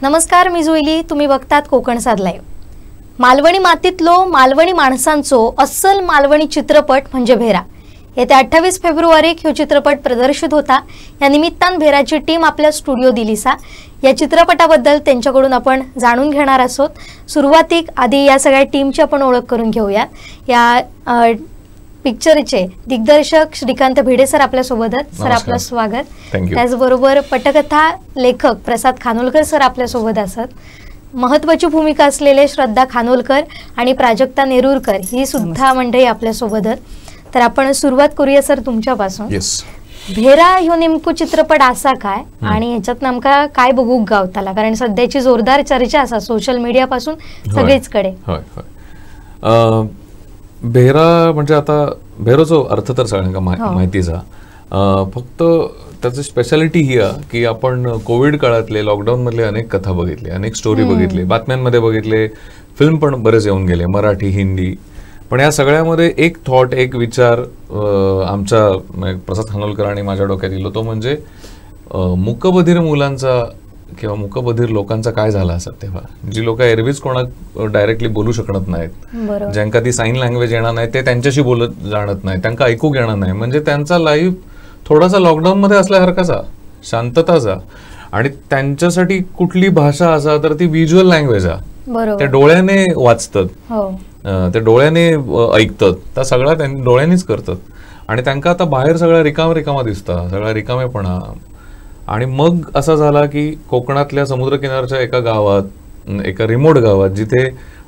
नमस्कार, मी जुईली. तुम्ही बघतात कोकण साद लाईव्ह. मालवणी मातीतलो मालवणी माणसांचो अस्सल मालवणी चित्रपट म्हणजे भेरा. येत्या 28 फेब्रुवारीक ह्यो चित्रपट प्रदर्शित होता. या निमित्तान भेराची टीम आपल्या स्टुडिओ दिलीसा. या चित्रपटाबद्दल त्यांच्याकडून आपण जाणून घेणार आहोत. सुरुवातीक आधी या सगळ्या टीमची आपण ओळख करून घेऊया. या पिक्चरचे दिग्दर्शक श्रीकांत भिडे सर आपल्या सोबत आहेत. सर आपलं स्वागत. त्याचबरोबर पटकथा लेखक प्रसाद खानोलकर सर आपल्या सोबत असत. महत्त्वाची भूमिका असलेले श्रद्धा खानोलकर आणि प्राजक्ता नेरुरकर ही सुद्धा मंडळी आपल्या सोबत आहेत. तर आपण सुरुवात करूया सर तुमच्यापासून. भेरा ह्यो नेमको चित्रपट असा काय आणि ह्याच्यात नेमका काय बघूक गावताला, कारण सध्याची जोरदार चर्चा असा सोशल मीडिया पासून सगळीचकडे. भेरा म्हणजे आता भेरोचो अर्थ तर सगळ्यांना माहितीचा. फक्त त्याची स्पेशालिटी ही आहे की आपण कोविड काळातले लॉकडाऊन मधले अनेक कथा बघितले, अनेक स्टोरी बघितले, बातम्यांमध्ये बघितले, फिल्म पण बरेच येऊन गेले, मराठी हिंदी. पण या सगळ्यामध्ये एक थॉट, एक विचार आमच्या प्रसाद खानोलकर आणि माझ्या डोक्यात येलो. तो म्हणजे मूकबधीर मुलांचा किंवा मूकबधीर लोकांचा काय झाला असत तेव्हा. जी लोक एरवीच कोणाक डायरेक्टली बोलू शकत नाहीत, ज्यांका ती साईन लँग्वेज येणार नाही, ते त्यांच्याशी बोलत जाणत नाही, त्यांना ऐकूक येणार नाही. म्हणजे त्यांचा लाईफ थोडासा लॉकडाऊन मध्ये असल्यासारखाचा, शांतताचा. आणि त्यांच्यासाठी कुठली भाषा असा तर ती व्हिज्युअल लँग्वेज आहे. त्या डोळ्याने वाचतात, ते डोळ्याने ऐकतात, त्या सगळ्या त्यांनी डोळ्यांनीच करतात. आणि त्यांना आता बाहेर सगळ्या रिकामा दिसता, सगळा रिकामेपणा. आणि मग असा झाला की कोकणातल्या समुद्रकिनारच्या एका गावात, एका रिमोट गावात, जिथे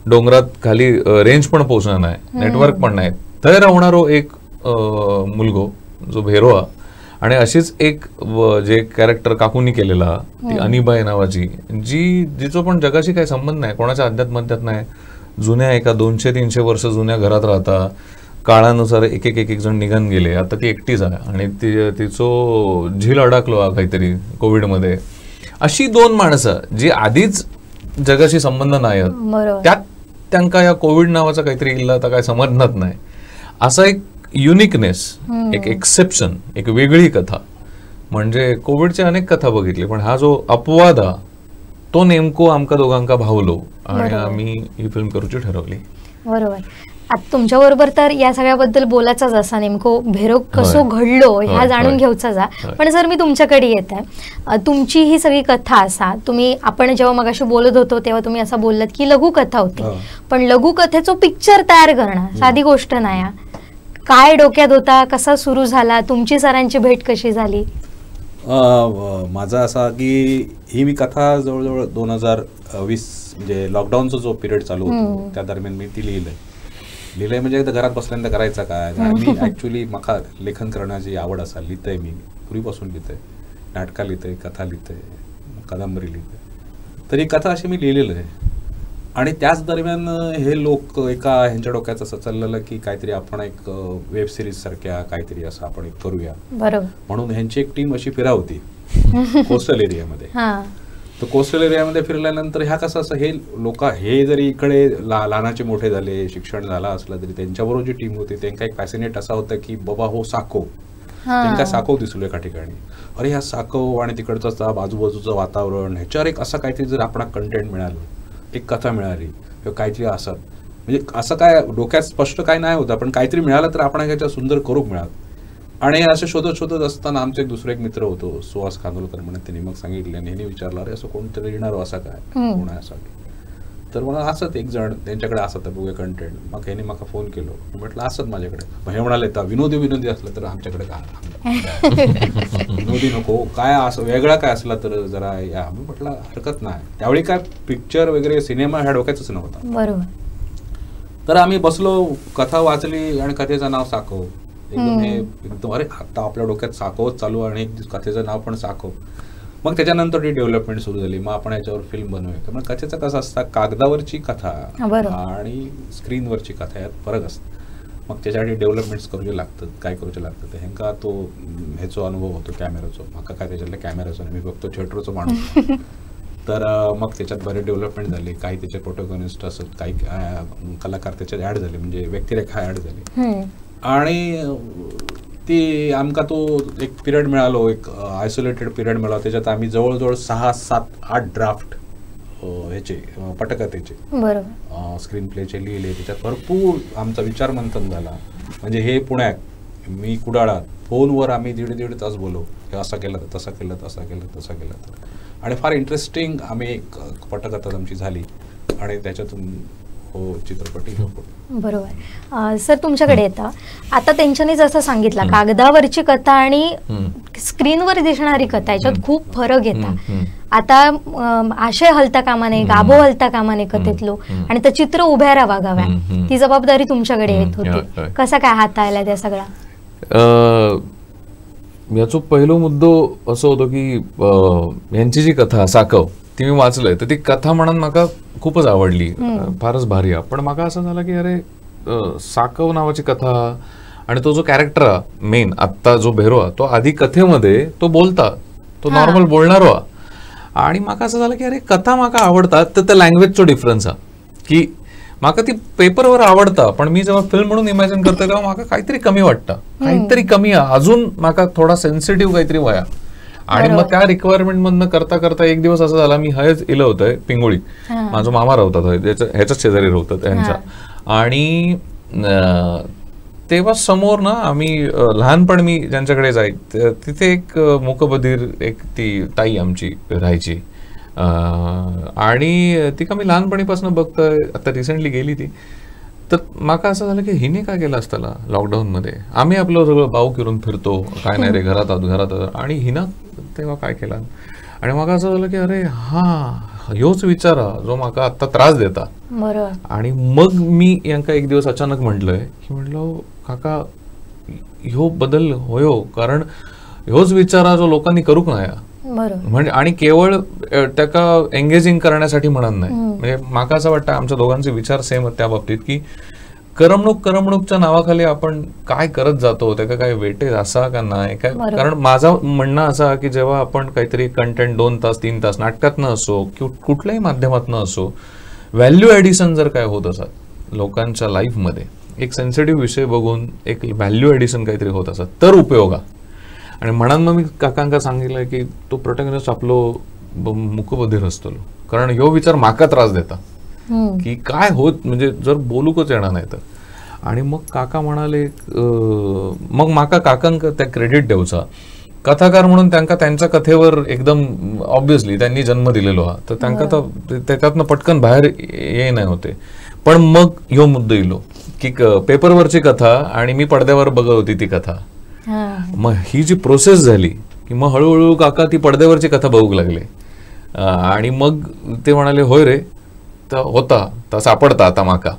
डोंगरात खाली रेंज पण पोहोचणार नाही, नेटवर्क पण नाही, थंय राहणारो एक मुलगो जो भेरो हा. आणि अशीच एक जे कॅरेक्टर काकूनी केलेला, ती अनिबाई नावाची, जिचो पण जगाशी काही संबंध नाही, कोणाच्या अध्यात्मध्यात नाही. जुन्या एका 200-300 वर्ष जुन्या घरात राहता. काळानुसार एक एक जण निघून गेले. आता ती एकटीच आहे आणि तिचो झील अडकलो काहीतरी कोविडमध्ये. अशी दोन माणसं जी आधीच जगाशी संबंध नाही, त्यात त्यांना या कोविड नावाचा काहीतरी इल्ला तर काय समजणार नाही. असा एक युनिकनेस, एक एक्सेप्शन, एक वेगळी कथा. म्हणजे कोविडच्या अनेक कथा बघितली, पण हा जो अपवाद हा तो नेमको आमका दोघांका भावलो आणि आम्ही ही फिल्म करूची ठरवली. बरोबर. आता तुमच्या बरोबर तर या सगळ्याबद्दल बोलायचाच असा, नेमको भेरो कसो घडलो ह्या जाणून घ्यायचा जा. पण जर मी तुमच्याकडे येत आहे, तुमची ही सगळी कथा असा, आपण जेव्हा मगाशी बोलत होतो तेव्हा तुम्ही असं बोललात की लघुकथा होती. पण लघुकथेचो पिक्चर तयार करणं साधी गोष्ट नाही. काय डोक्यात होता, कसा सुरू झाला, तुमची सरांची भेट कशी झाली? माझा असा की ही मी कथा जवळजवळ 2020 म्हणजे लॉकडाऊनचा जो पिरियड चालू होतो त्या दरम्यान मी ती लिहिलंय. म्हणजे एकदा घरात बसल्यानंतर करायचं काय. मी ऍक्च्युली म्हाका लेखन करण्याची आवड असा, लिहितंय मी पूर्वीपासून, लिहितंय नाटकं, लिहितंय कथा, लिहितंय कादंबरी, लिहितंय. तर ही कथा अशी मी लिहिलेलं आहे. आणि त्याच दरम्यान हे लोक एका ह्यांच्या डोक्यात असं चाललेलं की काहीतरी आपण एक वेब सिरीज सारख्या काहीतरी असं आपण एक करूया. म्हणून ह्यांची एक टीम अशी फिरा होती कोस्टल एरियामध्ये. तर कोस्टल एरियामध्ये फिरल्यानंतर ह्या कसं असं, हे लोक हे जरी इकडे लहानाचे मोठे झाले, शिक्षण झालं असलं तरी त्यांच्याबरोबर जी टीम होती त्यांना एक फॅसिनेट असा होता की बाबा हो साको, त्यांना साको दिसलो एका ठिकाणी. अरे ह्या साको आणि तिकडचं आजूबाजूचं वातावरण, ह्याच्यावर एक असं काहीतरी जर आपण कंटेंट मिळालं, एक कथा मिळाली किंवा काहीतरी असं, म्हणजे असं काय डोक्यात स्पष्ट काय नाही होतं, पण काहीतरी मिळालं तर आपण ह्याच्या सुंदर करूक मिळालं. आणि असं शोधत असताना आमचे दुसरे एक मित्र होतो सुहास खानोलकर म्हणून, त्यांनी मग सांगितले आणि ह्यांनी विचारलं अरे असं कोणतरी येणार असं काय, कोण आहे असं. तर मला असत एक जण त्यांच्याकडे असत बघूया कंटेंट. मग ह्यांनी मला फोन केलो, म्हटलं असत माझ्याकडे. मग हे म्हणाले तर विनोदी असलं तर आमच्याकडे काय विनोदी नको, काय असं वेगळा काय असला तर जरा या. मी म्हटलं हरकत नाही. त्यावेळी काय पिक्चर वगैरे सिनेमा ह्या डोक्यातच नव्हता. बरोबर. तर आम्ही बसलो, कथा वाचली आणि कथेचं नाव साको. एकदम अरे आता आपल्या डोक्यात साकोच चालू आणि कथेचं नाव पण साको. मग त्याच्यानंतर ती डेव्हलपमेंट सुरू झाली. मग आपण याच्यावर फिल्म बनवूया. मग कथेचं कसं असतं, कागदावरची कथा आणि स्क्रीनवरची कथा यात फरक असतो. मग त्याच्यासाठी डेव्हलपमेंट्स करूचे लागतात, काय करूचे लागतात. ह्यांका तो ह्याचा अनुभव होतो कॅमेराचो, म्हाका काय त्याच्यातल्या कॅमेराचो नाही, मी बघतो थिएटरचो माणूस. तर मग त्याच्यात बरेच डेव्हलपमेंट झाली. काही त्याचे प्रोटोगॉनिस्ट असत, काही कलाकार त्याच्यात ऍड झाले, म्हणजे व्यक्तिरेखा ऍड झाली. आणि ती आमका तो एक पिरियड मिळालो, एक आयसोलेटेड पिरियड मिळाला. त्याच्यात आम्ही जवळजवळ 6, 7, 8 ड्राफ्ट ह्याचे पटकथेचे, बरोबर, स्क्रीन प्लेचे लिहिले, त्याच्यात भरपूर आमचा विचार मंथन झाला. म्हणजे हे पुण्यात, मी कुडाळात, फोनवर आम्ही 1.5 तास बोललो, हे असं केलं तर तसं केलं, तसं केलं तसं केलं तर, आणि फार इंटरेस्टिंग आम्ही एक पटकथा आमची झाली आणि त्याच्यातून हो चित्रपटी. बरोबर. सर तुमच्याकडे येतं आता त्यांच्यानी जसं सांगितलं कागदावरची कथा आणि स्क्रीनवर दिसणारी कथा याच्यात खूप फरक येतात. आता आशय हलता कामा नये, गाभो हलता कामा नये कथेतलो, आणि तर चित्र उभ्या राहाव्या, ती जबाबदारी तुमच्याकडे येत होती. कसा काय हाताळला त्या सगळा? याचा पहिलो मुद्दो असं होतो की यांची जी कथा साकव ती मी वाचलंय, तर ती कथा म्हणून म्हाका खूपच आवडली, फारच भारी. पण म्हाका असं झालं की अरे साकव नावाची कथा आणि तो जो कॅरेक्टर मेन आत्ता जो भेरो तो आधी कथेमध्ये तो बोलता, तो नॉर्मल बोलणारो, आणि म्हाका असं झालं की अरे कथा म्हाका आवडतात तर त्या लँग्वेजचो डिफरन्स हा की म्हाका ती पेपरवर आवडता, पण मी जेव्हा फिल्म म्हणून इमॅजिन करते तेव्हा म्हाका काहीतरी कमी वाटतं, काहीतरी कमी आहे, अजून म्हाका थोडा सेन्सिटिव्ह काहीतरी वया. आणि मग त्या रिक्वायरमेंट मधनं करता करता एक दिवस असं झाला, मी हयच इलं होतं पिंगोळी, माझा मामा राहतात ह्याच्याच शेजारी राहतात त्यांच्या, आणि तेव्हा समोर ना आम्ही लहानपण मी ज्यांच्याकडे जाय तिथे एक मूकबधीर एक ती ताई आमची राहायची, आणि ती का मी लहानपणीपासून बघतोय, आता रिसेंटली गेली ती, तर म्हाका असं झालं की हिने काय केलं असताना लॉकडाऊनमध्ये, आम्ही आपलं सगळं भाऊ करून फिरतो, काय नाही रे घरात, आणि हिनं तेव्हा काय केलं, आणि म्हाका असं झालं की अरे हा ह्योच विचार जो म्हाका आता त्रास देता. आणि मग मी यांका एक दिवस अचानक म्हटलंय की म्हटलं काका ह्यो बदल होयो, कारण ह्योच विचार जो लोकांनी करूक नाही, म्हणजे आणि केवळ त्याका एंगेजिंग करण्यासाठी म्हणत नाही. म्हणजे म्हाका असं वाटतं आमच्या दोघांचे विचार सेम त्या बाबतीत की करमणूकच्या नावाखाली आपण काय करत जातो, त्याचा काय वेटेज असा का नाही काय. कारण माझं म्हणणं असं की जेव्हा आपण काहीतरी कंटेंट 2 तास 3 तास नाटकातनं असो कुठल्याही माध्यमातनं असो, व्हॅल्यू ॲडिशन जर काय होत असत लोकांच्या लाईफमध्ये, एक सेन्सिटिव्ह विषय बघून एक व्हॅल्यू ॲडिशन काहीतरी होत असत तर उपयोगा. आणि म्हणून मग मी काकांका सांगितलंय की तो प्रोटॅगनिस्ट आपलो मुकबधीर असतो, कारण ह्यो विचार म्हाका त्रास देता की काय होत, म्हणजे जर बोलूकच येणार नाही तर. आणि मग काका म्हणाले, मग म्हाका काकांक त्या क्रेडिट देऊचा, कथाकार म्हणून त्यांना त्यांच्या कथेवर एकदम ऑब्विसली त्यांनी जन्म दिलेलो हा, तर त्यांना तर त्याच्यातनं पटकन बाहेर ये नाही होते. पण मग ह्यो मुद्दो इलो की पेपरवरची कथा आणि मी पडद्यावर बघत होती ती कथा, मग ही जी प्रोसेस झाली की मग हळूहळू काका ती पडद्यावरची कथा बघू लागले, आणि मग ते म्हणाले होय रे होता तर सापडता आता माका.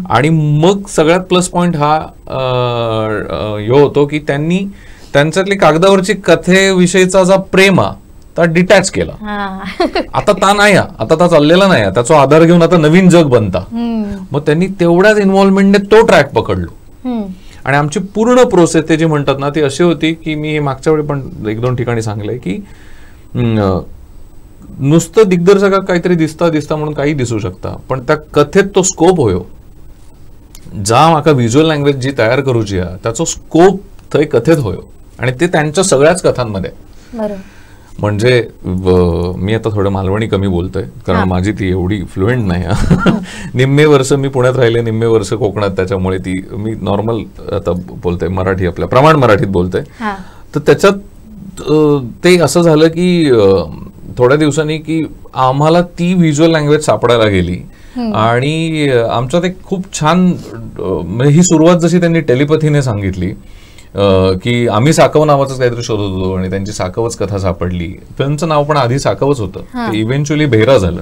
आणि मग सगळ्यात प्लस पॉइंट हा ह्यो होतो की त्यांनी त्यांच्यातली कागदावरची कथेविषयीचा जो प्रेम हा डिटॅच केला, आता ता नाही, आता ता चाललेला नाही, त्याचा आधार घेऊन आता नवीन जग बनता. मग त्यांनी तेवढ्याच इन्व्हॉल्वमेंटने तो ट्रॅक पकडलो, आणि आमची पूर्ण प्रोसेस ते जी म्हणतात ना ती अशी होती की मी मागच्या वेळी पण 1-2 ठिकाणी सांगलंय की नुसतं दिग्दर्शकाक काहीतरी दिसता म्हणून काही दिसू शकता, पण त्या कथेत तो स्कोप होयो, जा म्हाका व्हिज्युअल लँग्वेज जी तयार करूची आहे त्याचा स्कोप थंय कथेत होयो, आणि ते त्यांच्या सगळ्याच कथांमध्ये. म्हणजे मी आता थोडं मालवणी कमी बोलतोय कारण माझी ती एवढी फ्लुएंट नाही. निम्मे वर्ष मी पुण्यात राहिले, निम्मे वर्ष कोकणात, त्याच्यामुळे ती मी नॉर्मल आता बोलतोय, मराठी आपल्या प्रमाण मराठीत बोलतोय. तर त्याच्यात ते असं झालं की थोड्या दिवसांनी की आम्हाला ती व्हिज्युअल लँग्वेज सापडायला गेली, आणि आमच्यात एक खूप छान, ही सुरुवात जशी त्यांनी टेलिपथीने सांगितली की आम्ही साकव नावाचं काहीतरी शोधत होतो आणि त्यांची साकवच कथा सापडली. फिल्मचं नाव पण आधी साकवच होतं, इव्हेंच्युअली भेरा झालं.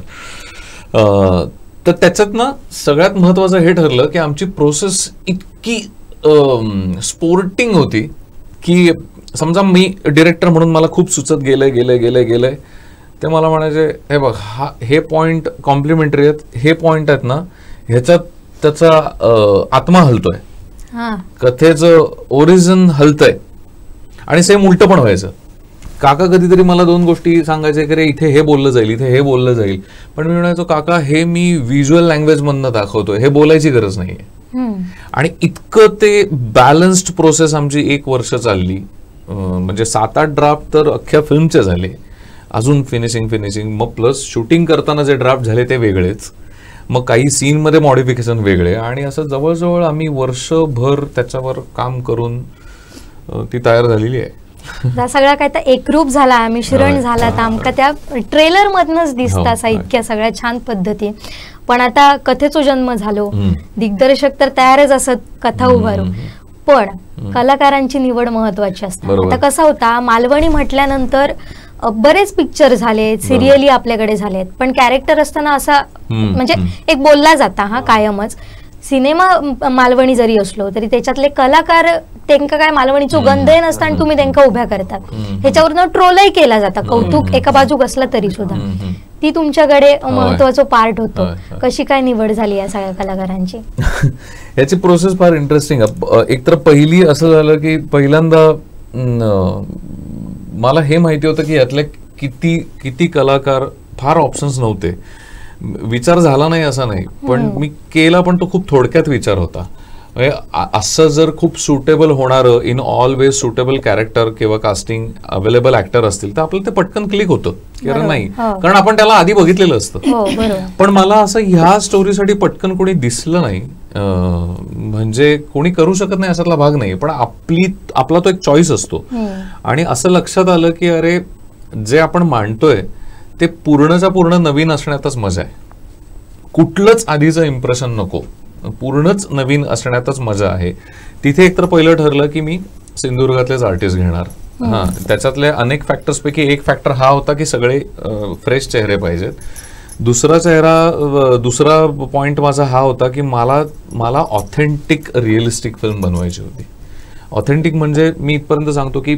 तर त्याच्यात ना सगळ्यात महत्वाचं हे ठरलं की आमची प्रोसेस इतकी स्पोर्टिंग होती की समजा मी डिरेक्टर म्हणून मला खूप सुचत गेलंय ते मला म्हणायचे हे बघ हे पॉइंट कॉम्प्लिमेंटरी आहेत, हे पॉइंट आहेत ना ह्याच्यात त्याचा आत्मा हलतोय, कथेचं ओरिजिन हलतंय, आणि सेम उलट पण व्हायचं. काका कधीतरी मला 2 गोष्टी सांगायचे की रे इथे हे बोललं जाईल, इथे हे बोललं जाईल, पण मी म्हणायचो काका हे मी व्हिज्युअल लँग्वेज मधनं दाखवतोय, हे बोलायची गरज नाहीये. आणि इतकं ते बॅलन्स्ड प्रोसेस आमची 1 वर्ष चालली, म्हणजे 7-8 ड्राफ्ट तर अख्ख्या फिल्मचे झाले, अजून फिनिशिंग, मग प्लस शूटिंग करताना जे ड्राफ्ट झाले ते वेगळेच, मग काही सीनमध्ये मॉडिफिकेशन वेगळे, आणि असं जवळजवळ आम्ही वर्षभर त्याच्यावर काम करून ती तयार झालेली आहे. सगळा काय तर एकरूप झाला, मिश्रण झाला, तर आमका त्या ट्रेलर मधनच दिसता असा इतक्या सगळ्या छान पद्धती. पण आता कथेचो जन्म झालो, दिग्दर्शक तर तयारच असत कथा उभारू, पण कलाकारांची निवड महत्वाची असते. आता कसा होता, मालवणी म्हटल्यानंतर बरेच पिक्चर झाले, सिरियली आपल्याकडे झालेत, पण कॅरेक्टर असताना असा म्हणजे एक बोलला जाता हा कायमच, सिनेमा मालवणी जरी असलो तरी त्याच्यातले कलाकार त्यांना काय मालवणीचो गंधय नसता आणि तुम्ही त्यांना उभ्या करता, ह्याच्यावरनं ट्रोलही केला जाता, कौतुक एका बाजूक असला तरी सुद्धा. ती तुमच्याकडे महत्वाचं पार्ट होतो. कशी काय निवड झाली या सगळ्या कलाकारांची? याची प्रोसेस फार इंटरेस्टिंग. एकतर पहिली असं झालं की पहिल्यांदा मला हे माहिती होतं की यातले किती कलाकार, फार ऑप्शन्स नव्हते. विचार झाला नाही असा नाही, पण मी केला, पण तो खूप थोडक्यात विचार होता. असं जर खूप सुटेबल होणारं, in all ways suitable character किंवा कास्टिंग अवेलेबल ऍक्टर असतील तर आपलं ते पटकन क्लिक होतं, कारण नाही, कारण आपण त्याला आधी बघितलेलं असतं. पण मला असं ह्या स्टोरीसाठी पटकन कोणी दिसलं नाही, म्हणजे कोणी करू शकत नाही असातला भाग नाही, पण आपला तो एक चॉईस असतो. आणि असं लक्षात आलं की अरे जे आपण मांडतोय ते पूर्णच्या पूर्ण नवीन असण्यातच मजा आहे. कुठलंच आधीचं इम्प्रेशन नको, पूर्णच नवीन असण्यातच मजा आहे. तिथे एकतर पहिलं ठरलं की मी सिंधुदुर्गातलेच आर्टिस्ट घेणार. त्याच्यातल्या अनेक फॅक्टर्स पैकी एक फॅक्टर हा होता की सगळे फ्रेश चेहरे पाहिजेत. दुसरा पॉइंट माझा हा होता की मला ऑथेंटिक रिअलिस्टिक फिल्म बनवायची होती. ऑथेंटिक म्हणजे मी इथपर्यंत सांगतो की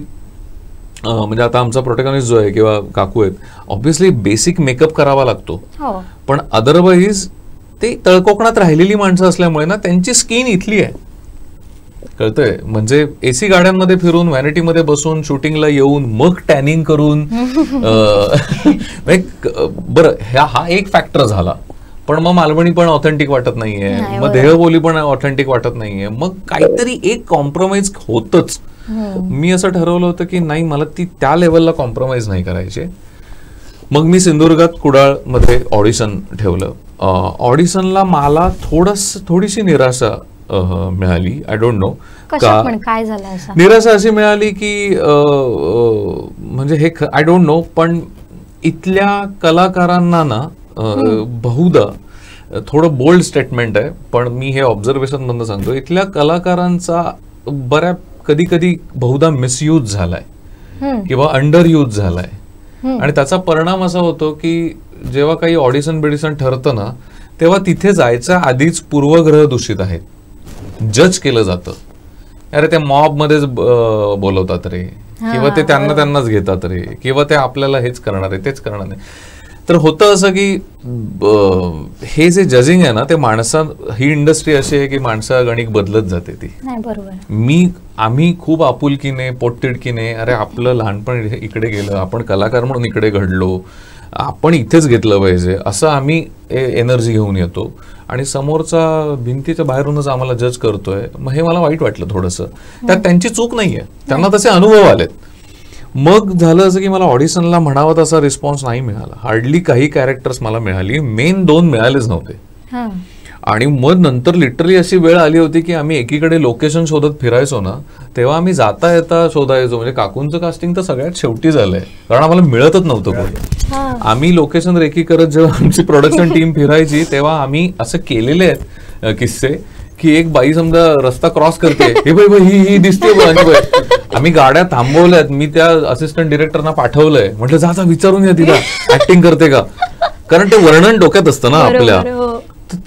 म्हणजे आता आमचा प्रोटॅगनिस्ट जो आहे किंवा काकू आहेत, ऑब्व्हियसली बेसिक मेकअप करावा लागतो, पण अदरवाईज ते तळकोकणात राहिलेली माणसं असल्यामुळे ना त्यांची स्किन इथली आहे, कळतंय. म्हणजे एसी गाड्यांमध्ये फिरून, व्हॅनिटीमध्ये बसून, शूटिंगला येऊन, मग टॅनिंग करून बरं, हा एक फॅक्टर झाला. पण मग मालवणी पण ऑथेंटिक वाटत नाहीये, मग देहबोली पण ऑथेंटिक वाटत नाहीये, मग काहीतरी एक कॉम्प्रोमाइज होतच. मी असं ठरवलं होतं की नाही, मला ती त्या लेवलला कॉम्प्रोमाइज नाही करायचे. मग मी सिंधुदुर्गात कुडाळ मध्ये ऑडिशन ठेवलं. ऑडिशनला मला थोडीशी निराशा मिळाली. आय डोंट नो काय झालं. निराशा अशी मिळाली की म्हणजे हे आय डोंट नो, पण इथल्या कलाकारांना ना बहुधा, थोडं बोल्ड स्टेटमेंट आहे पण मी हे ऑब्झर्वेशन मधून सांगतो, इथल्या कलाकारांचा बऱ्या कधी बहुधा मिसयूज झालाय किंवा अंडर यूज झालाय. आणि त्याचा परिणाम असा होतो की जेव्हा काही ऑडिशन ठरतं ना, तेव्हा तिथे जायच्या आधीच पूर्वग्रह दूषित आहेत, जज केलं जातं. अरे ते मॉब मध्येच बोलवतात रे, किंवा ते त्यांनाच घेतात रे, किंवा ते आपल्याला हेच करणार आहे तेच करणार नाही. तर होतं असं की हे जे जजिंग आहे ना, ते ही इंडस्ट्री अशी आहे की गणिक बदलत जाते ती. आम्ही खूप आपुलकीने, पोटतिडकीने, अरे आपलं लहानपण इकडे गेलं, आपण कलाकार म्हणून इकडे घडलो, आपण इथेच घेतलं पाहिजे, असं आम्ही एनर्जी घेऊन येतो. आणि समोरचा भिंतीच्या बाहेरूनच आम्हाला जज करतोय. मग हे मला वाईट वाटलं थोडंसं. त्यात त्यांची चूक नाहीये, त्यांना तसे अनुभव आलेत. मग झालं असं की मला ऑडिशनला म्हणावा तसा रिस्पॉन्स नाही मिळाला. हार्डली काही कॅरेक्टर्स मला मिळाली, मेन 2 मिळालेच नव्हते. आणि मग नंतर लिटरली अशी वेळ आली होती की आम्ही एकीकडे लोकेशन शोधत फिरायचो ना, तेव्हा आम्ही जाता येता शोधायचो. म्हणजे काकूंचं कास्टिंग तर सगळ्यात शेवटी झालंय, कारण आम्हाला मिळतच नव्हतं कोणी. आम्ही लोकेशन रेकी करत जेव्हा आमची प्रोडक्शन टीम फिरायची, तेव्हा आम्ही असं केलेले आहेत किस्से की एक बाई समजा रस्ता क्रॉस करते, हे बाई ही दिसते, आम्ही गाड्या थांबवल्यात, मी त्या असिस्टंट डिरेक्टरना पाठवलंय, म्हटलं जा विचारून या तिला ऍक्टिंग करते का, कारण ते वर्णन डोक्यात असतं ना आपल्या.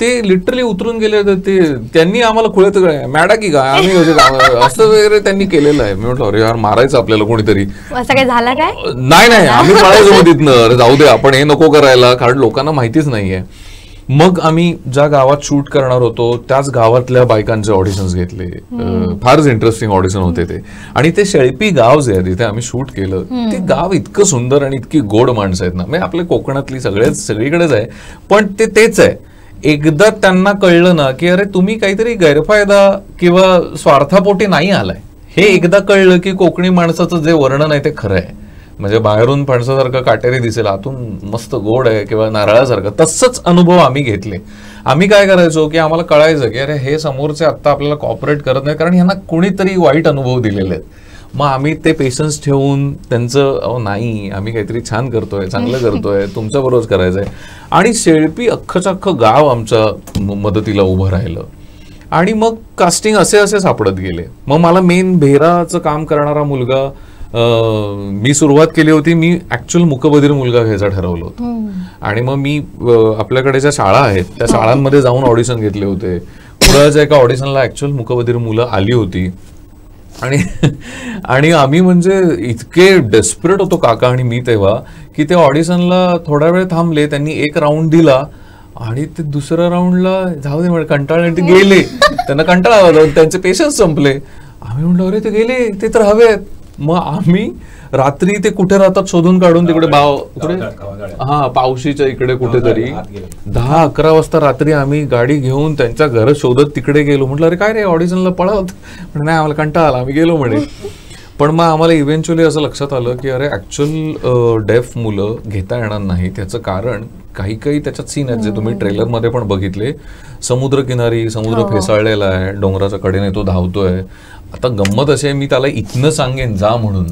ते लिटरली उतरून गेले, ते त्यांनी आम्हाला खुळत मॅडा की काय आम्ही असं वगैरे त्यांनी केलेलं आहे. मी म्हटलं अरे यार मारायचं आपल्याला कोणीतरी. असं काय झालं काय? नाही आम्ही पळायचो तिथनं, जाऊ दे आपण हे नको करायला, कारण लोकांना माहितीच नाहीये. मग आम्ही ज्या गावात शूट करणार होतो त्याच गावातल्या बायकांचे ऑडिशन्स घेतले. फारच इंटरेस्टिंग ऑडिशन होते ते. आणि ते शेळपी गाव जे आहे तिथे आम्ही शूट केलं, ते गाव इतकं सुंदर आणि इतकी गोड माणसं आहेत ना, म्हणजे आपल्या कोकणातली सगळीकडेच आहे, पण तेच आहे. एकदा त्यांना कळलं ना की अरे तुम्ही काहीतरी गैरफायदा किंवा स्वार्थापोटी नाही आलाय, हे एकदा कळलं की कोकणी माणसाचं जे वर्णन आहे ते खरं आहे. म्हणजे बाहेरून फणसासारखं काटेरी दिसेल, आतून मस्त गोड आहे किंवा नारळासारखं, तसंच अनुभव आम्ही घेतले. आम्ही काय करायचो की आम्हाला कळायचं की अरे हे समोरचे आत्ता आपल्याला कॉपरेट करत नाही कारण ह्यांना कुणीतरी वाईट अनुभव दिलेले आहेत. मग आम्ही ते पेशन्स ठेवून त्यांचं नाही आम्ही काहीतरी छान करतोय, चांगलं करतोय, तुमच्या बरोबर करायचंय. आणि शेळपी अख्खंच अख्खं गाव आमच्या मदतीला उभं राहिलं. आणि मग कास्टिंग असे सापडत गेले. मग मला मेन भेराचं काम करणारा मुलगा मी सुरुवात केली होती, मी ऍक्च्युअल मुकबधीर मुलगा घ्यायचा ठरवलं होतं. आणि मग मी आपल्याकडे ज्या शाळा आहेत त्या शाळांमध्ये जाऊन ऑडिशन घेतले होते. कुडाळच्या एका ऑडिशनला ऍक्च्युअल मुकबधीर मुलं आली होती. आणि आम्ही म्हणजे इतके डेस्परेट होतो काका आणि मी तेव्हा की ते ऑडिशनला थोडा वेळ थांबले. त्यांनी एक राऊंड दिला आणि ते दुसऱ्या राऊंडला जाऊ दे म्हणजे कंटाळले ते गेले. त्यांना कंटाळा आला, त्यांचे पेशन्स संपले. आम्ही म्हणलो अरे ते गेले, ते तर हवेत. मग आम्ही रात्री ते कुठे राहतात शोधून काढून तिकडे पावशीच्या इकडे कुठेतरी 10-11 वाजता रात्री आम्ही गाडी घेऊन त्यांच्या घर शोधत तिकडे गेलो. म्हटलं अरे काय रे ऑडिशनला पळत, नाही आम्हाला कंटाळा आला, आम्ही गेलो म्हणे. पण मग आम्हाला इव्हेंच्युअली असं लक्षात आलं की अरे ऍक्च्युअल डेफ मुलं घेता येणार नाही. त्याचं कारण काही त्याच्यात सीन आहेत जे तुम्ही ट्रेलरमध्ये पण बघितले. समुद्रकिनारी, समुद्र फेसाळलेला आहे, डोंगराच्या कडेने तो धावतोय. आता गंमत अशी आहे, मी त्याला इथनं सांगेन जा म्हणून,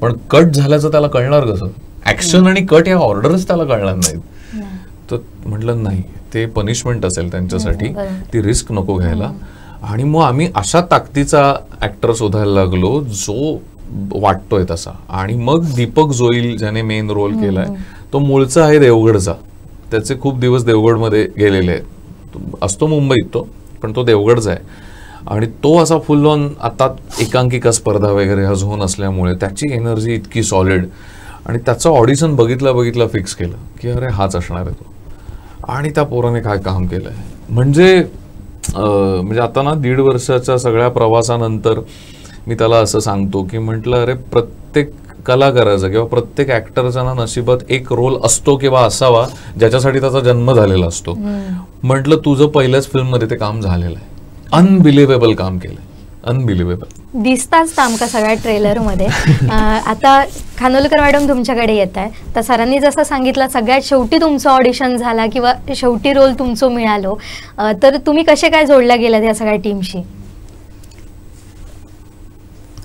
पण कट झाल्याचं त्याला कळणार कसं? ऍक्शन आणि कट या ऑर्डरच त्याला कळणार नाहीत. तर म्हटलं नाही, ते पनिशमेंट असेल त्यांच्यासाठी, ती रिस्क नको घ्यायला. आणि मग आम्ही अशा ताकदीचा ऍक्टर शोधायला लागलो जो वाटतोय तसा. आणि मग दीपक जोईल ज्याने मेन रोल केलाय तो मूळचा आहे देवगडचा. त्याचे खूप दिवस देवगडमध्ये गेलेले आहेत. असतो मुंबईत तो, पण तो देवगडचा आहे. आणि तो असा फुल ऑन आता एकांकिका स्पर्धा वगैरे हा झोन असल्यामुळे त्याची एनर्जी इतकी सॉलिड. आणि त्याचं ऑडिशन बघितला फिक्स केलं की अरे हाच असणार आहे तो. आणि त्या पोराने काय काम केलंय म्हणजे आता ना 1.5 वर्षाच्या सगळ्या प्रवासानंतर मी त्याला असं सांगतो की म्हटलं अरे प्रत्येक कलाकाराचा किंवा प्रत्येक ऍक्टरचा ना नशिबात एक रोल असतो किंवा असावा ज्याच्यासाठी त्याचा जन्म झालेला असतो. म्हटलं तुझं पहिल्याच फिल्ममध्ये ते काम झालेलं आहे. अनबिलिव्हेबल काम केलंय, अनबिलिव्हेबल. दिसताच तामका सगळ्या ट्रेलरमध्ये. आता खानोलकर मॅडम तुमच्याकडे येत आहे, तर सरांनी जसं सांगितलं सगळ्यात शेवटी तुमचं ऑडिशन झाला किंवा शेवटी रोल तुमचं मिळालो, तर तुम्ही कसे काय जोडल्या गेलात या सगळ्या टीमशी?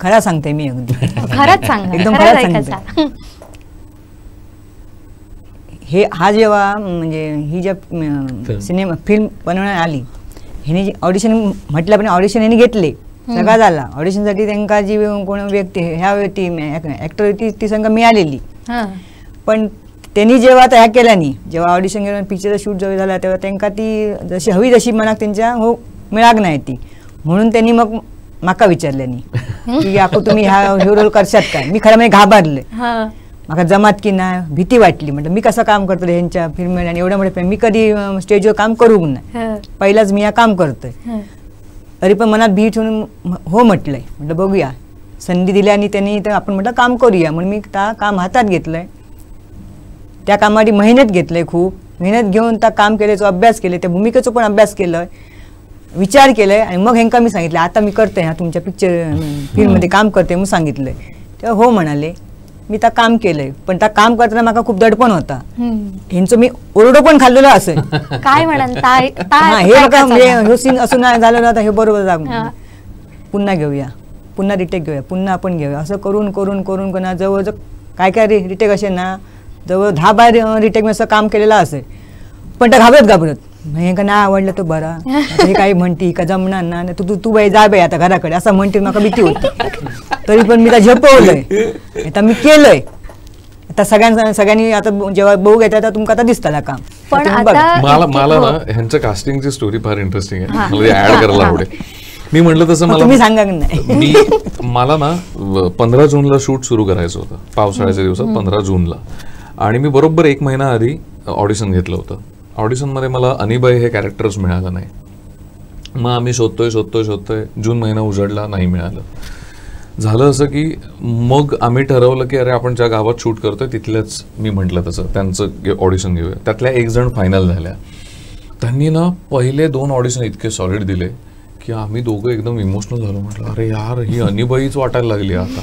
खरं सांगते मी, अगदी खरंच सांगा, एकदम खरं सांगते. हा जेव्हा म्हणजे ही ज्या सिनेमा फिल्म बनवण्यात आली, ह्याने ऑडिशन म्हटलं पण ऑडिशन ह्याने घेतले, सगळा झाला. ऑडिशनसाठी त्यांना जी कोण व्यक्ती ह्या व्यक्ती ऍक्टर होती ती संघ मिळालेली. पण त्यांनी जेव्हा ह्या केल्यानी जेव्हा ऑडिशन केलं पिक्चरचा शूट जेव्हा झाला तेव्हा त्यांना ती जशी हवी तशी मनाक त्यांच्या मिळाग नाही ती. म्हणून त्यांनी मग माका विचारल्यानी की आको तुम्ही हे रोल करशात काय? मी खरं म्हणजे घाबरले, माका जमात की नाही, भीती वाटली. म्हटलं मी कसं काम करतो ह्यांच्या फिल्म आणि एवढ्या मोठ्या मी कधी स्टेजवर काम करू नाही, पहिलाच मी या काम करतोय. तरी पण मनात भीत होऊन हो म्हटलंय. म्हटलं बघूया, संधी दिल्या आणि त्यांनी आपण म्हटलं काम करूया. म्हणून मी त्या काम हातात घेतलंय. त्या कामासाठी मेहनत घेतलंय, खूप मेहनत घेऊन त्या काम केल्याचा अभ्यास केले, त्या भूमिकेचा पण अभ्यास केलाय, विचार केलाय. आणि मग ह्यांका मी सांगितलं आता मी करतोय ह्या तुमच्या पिक्चर फिल्ममध्ये काम करते म्हणून सांगितलंय. तेव्हा हो म्हणाले. मी त्या काम केलंय, पण त्या काम करताना मला खूप दडपण होता. ह्यांचं मी ओरडो पण खाल्लेलं असेल. काय म्हणाल हे बघा म्हणजे सीन असं नाही झालं ना, आता हे बरोबर पुन्हा घेऊया, पुन्हा रिटेक घेऊया, पुन्हा आपण घेऊया, असं करून करून करून करून जवळजवळ काय रिटेक असेल ना, जवळ 10-12 रिटेक असं काम केलेलं असेल. पण त्या घाबरत हे का नाही आवडलं तर बरा, हे काही म्हणती का जमणार ना, तू बाई जा बाई आता घराकडे असं म्हणते, मला भीती होती. तरी पण मी त्या झेपवलंय, आता मी केलंय. आता सगळ्यांनी आता जेव्हा बघू घेता तुमका आता दिसताला काम. पण मला ना ह्यांच्या कास्टिंगची स्टोरी फार इंटरेस्टिंग आहे, मला ऍड करायला आवडेल. मी म्हटलं तसं मला तुम्ही सांगा नाही. मला ना 15 जूनला शूट सुरू करायचं होतं, पावसाळ्याच्या दिवसात 15 जूनला. आणि मी बरोबर 1 महिना आधी ऑडिशन घेतलं होतं. ऑडिशनमध्ये मला अनिबाई हे कॅरेक्टर्स मिळालं नाही. मग आम्ही शोधतोय, जून महिना उजडला, नाही मिळालं. झालं असं की मग आम्ही ठरवलं की अरे आपण ज्या गावात शूट करतोय तिथल्याच, मी म्हटलं तसं त्यांचं ऑडिशन घेऊया. त्यातल्या 1 जण फायनल झाल्या. त्यांनी ना पहिले 2 ऑडिशन इतके सॉलिड दिले की आम्ही दोघं एकदम इमोशनल झालो. म्हटलं अरे यार ही अनिबाईच वाटायला लागली आता.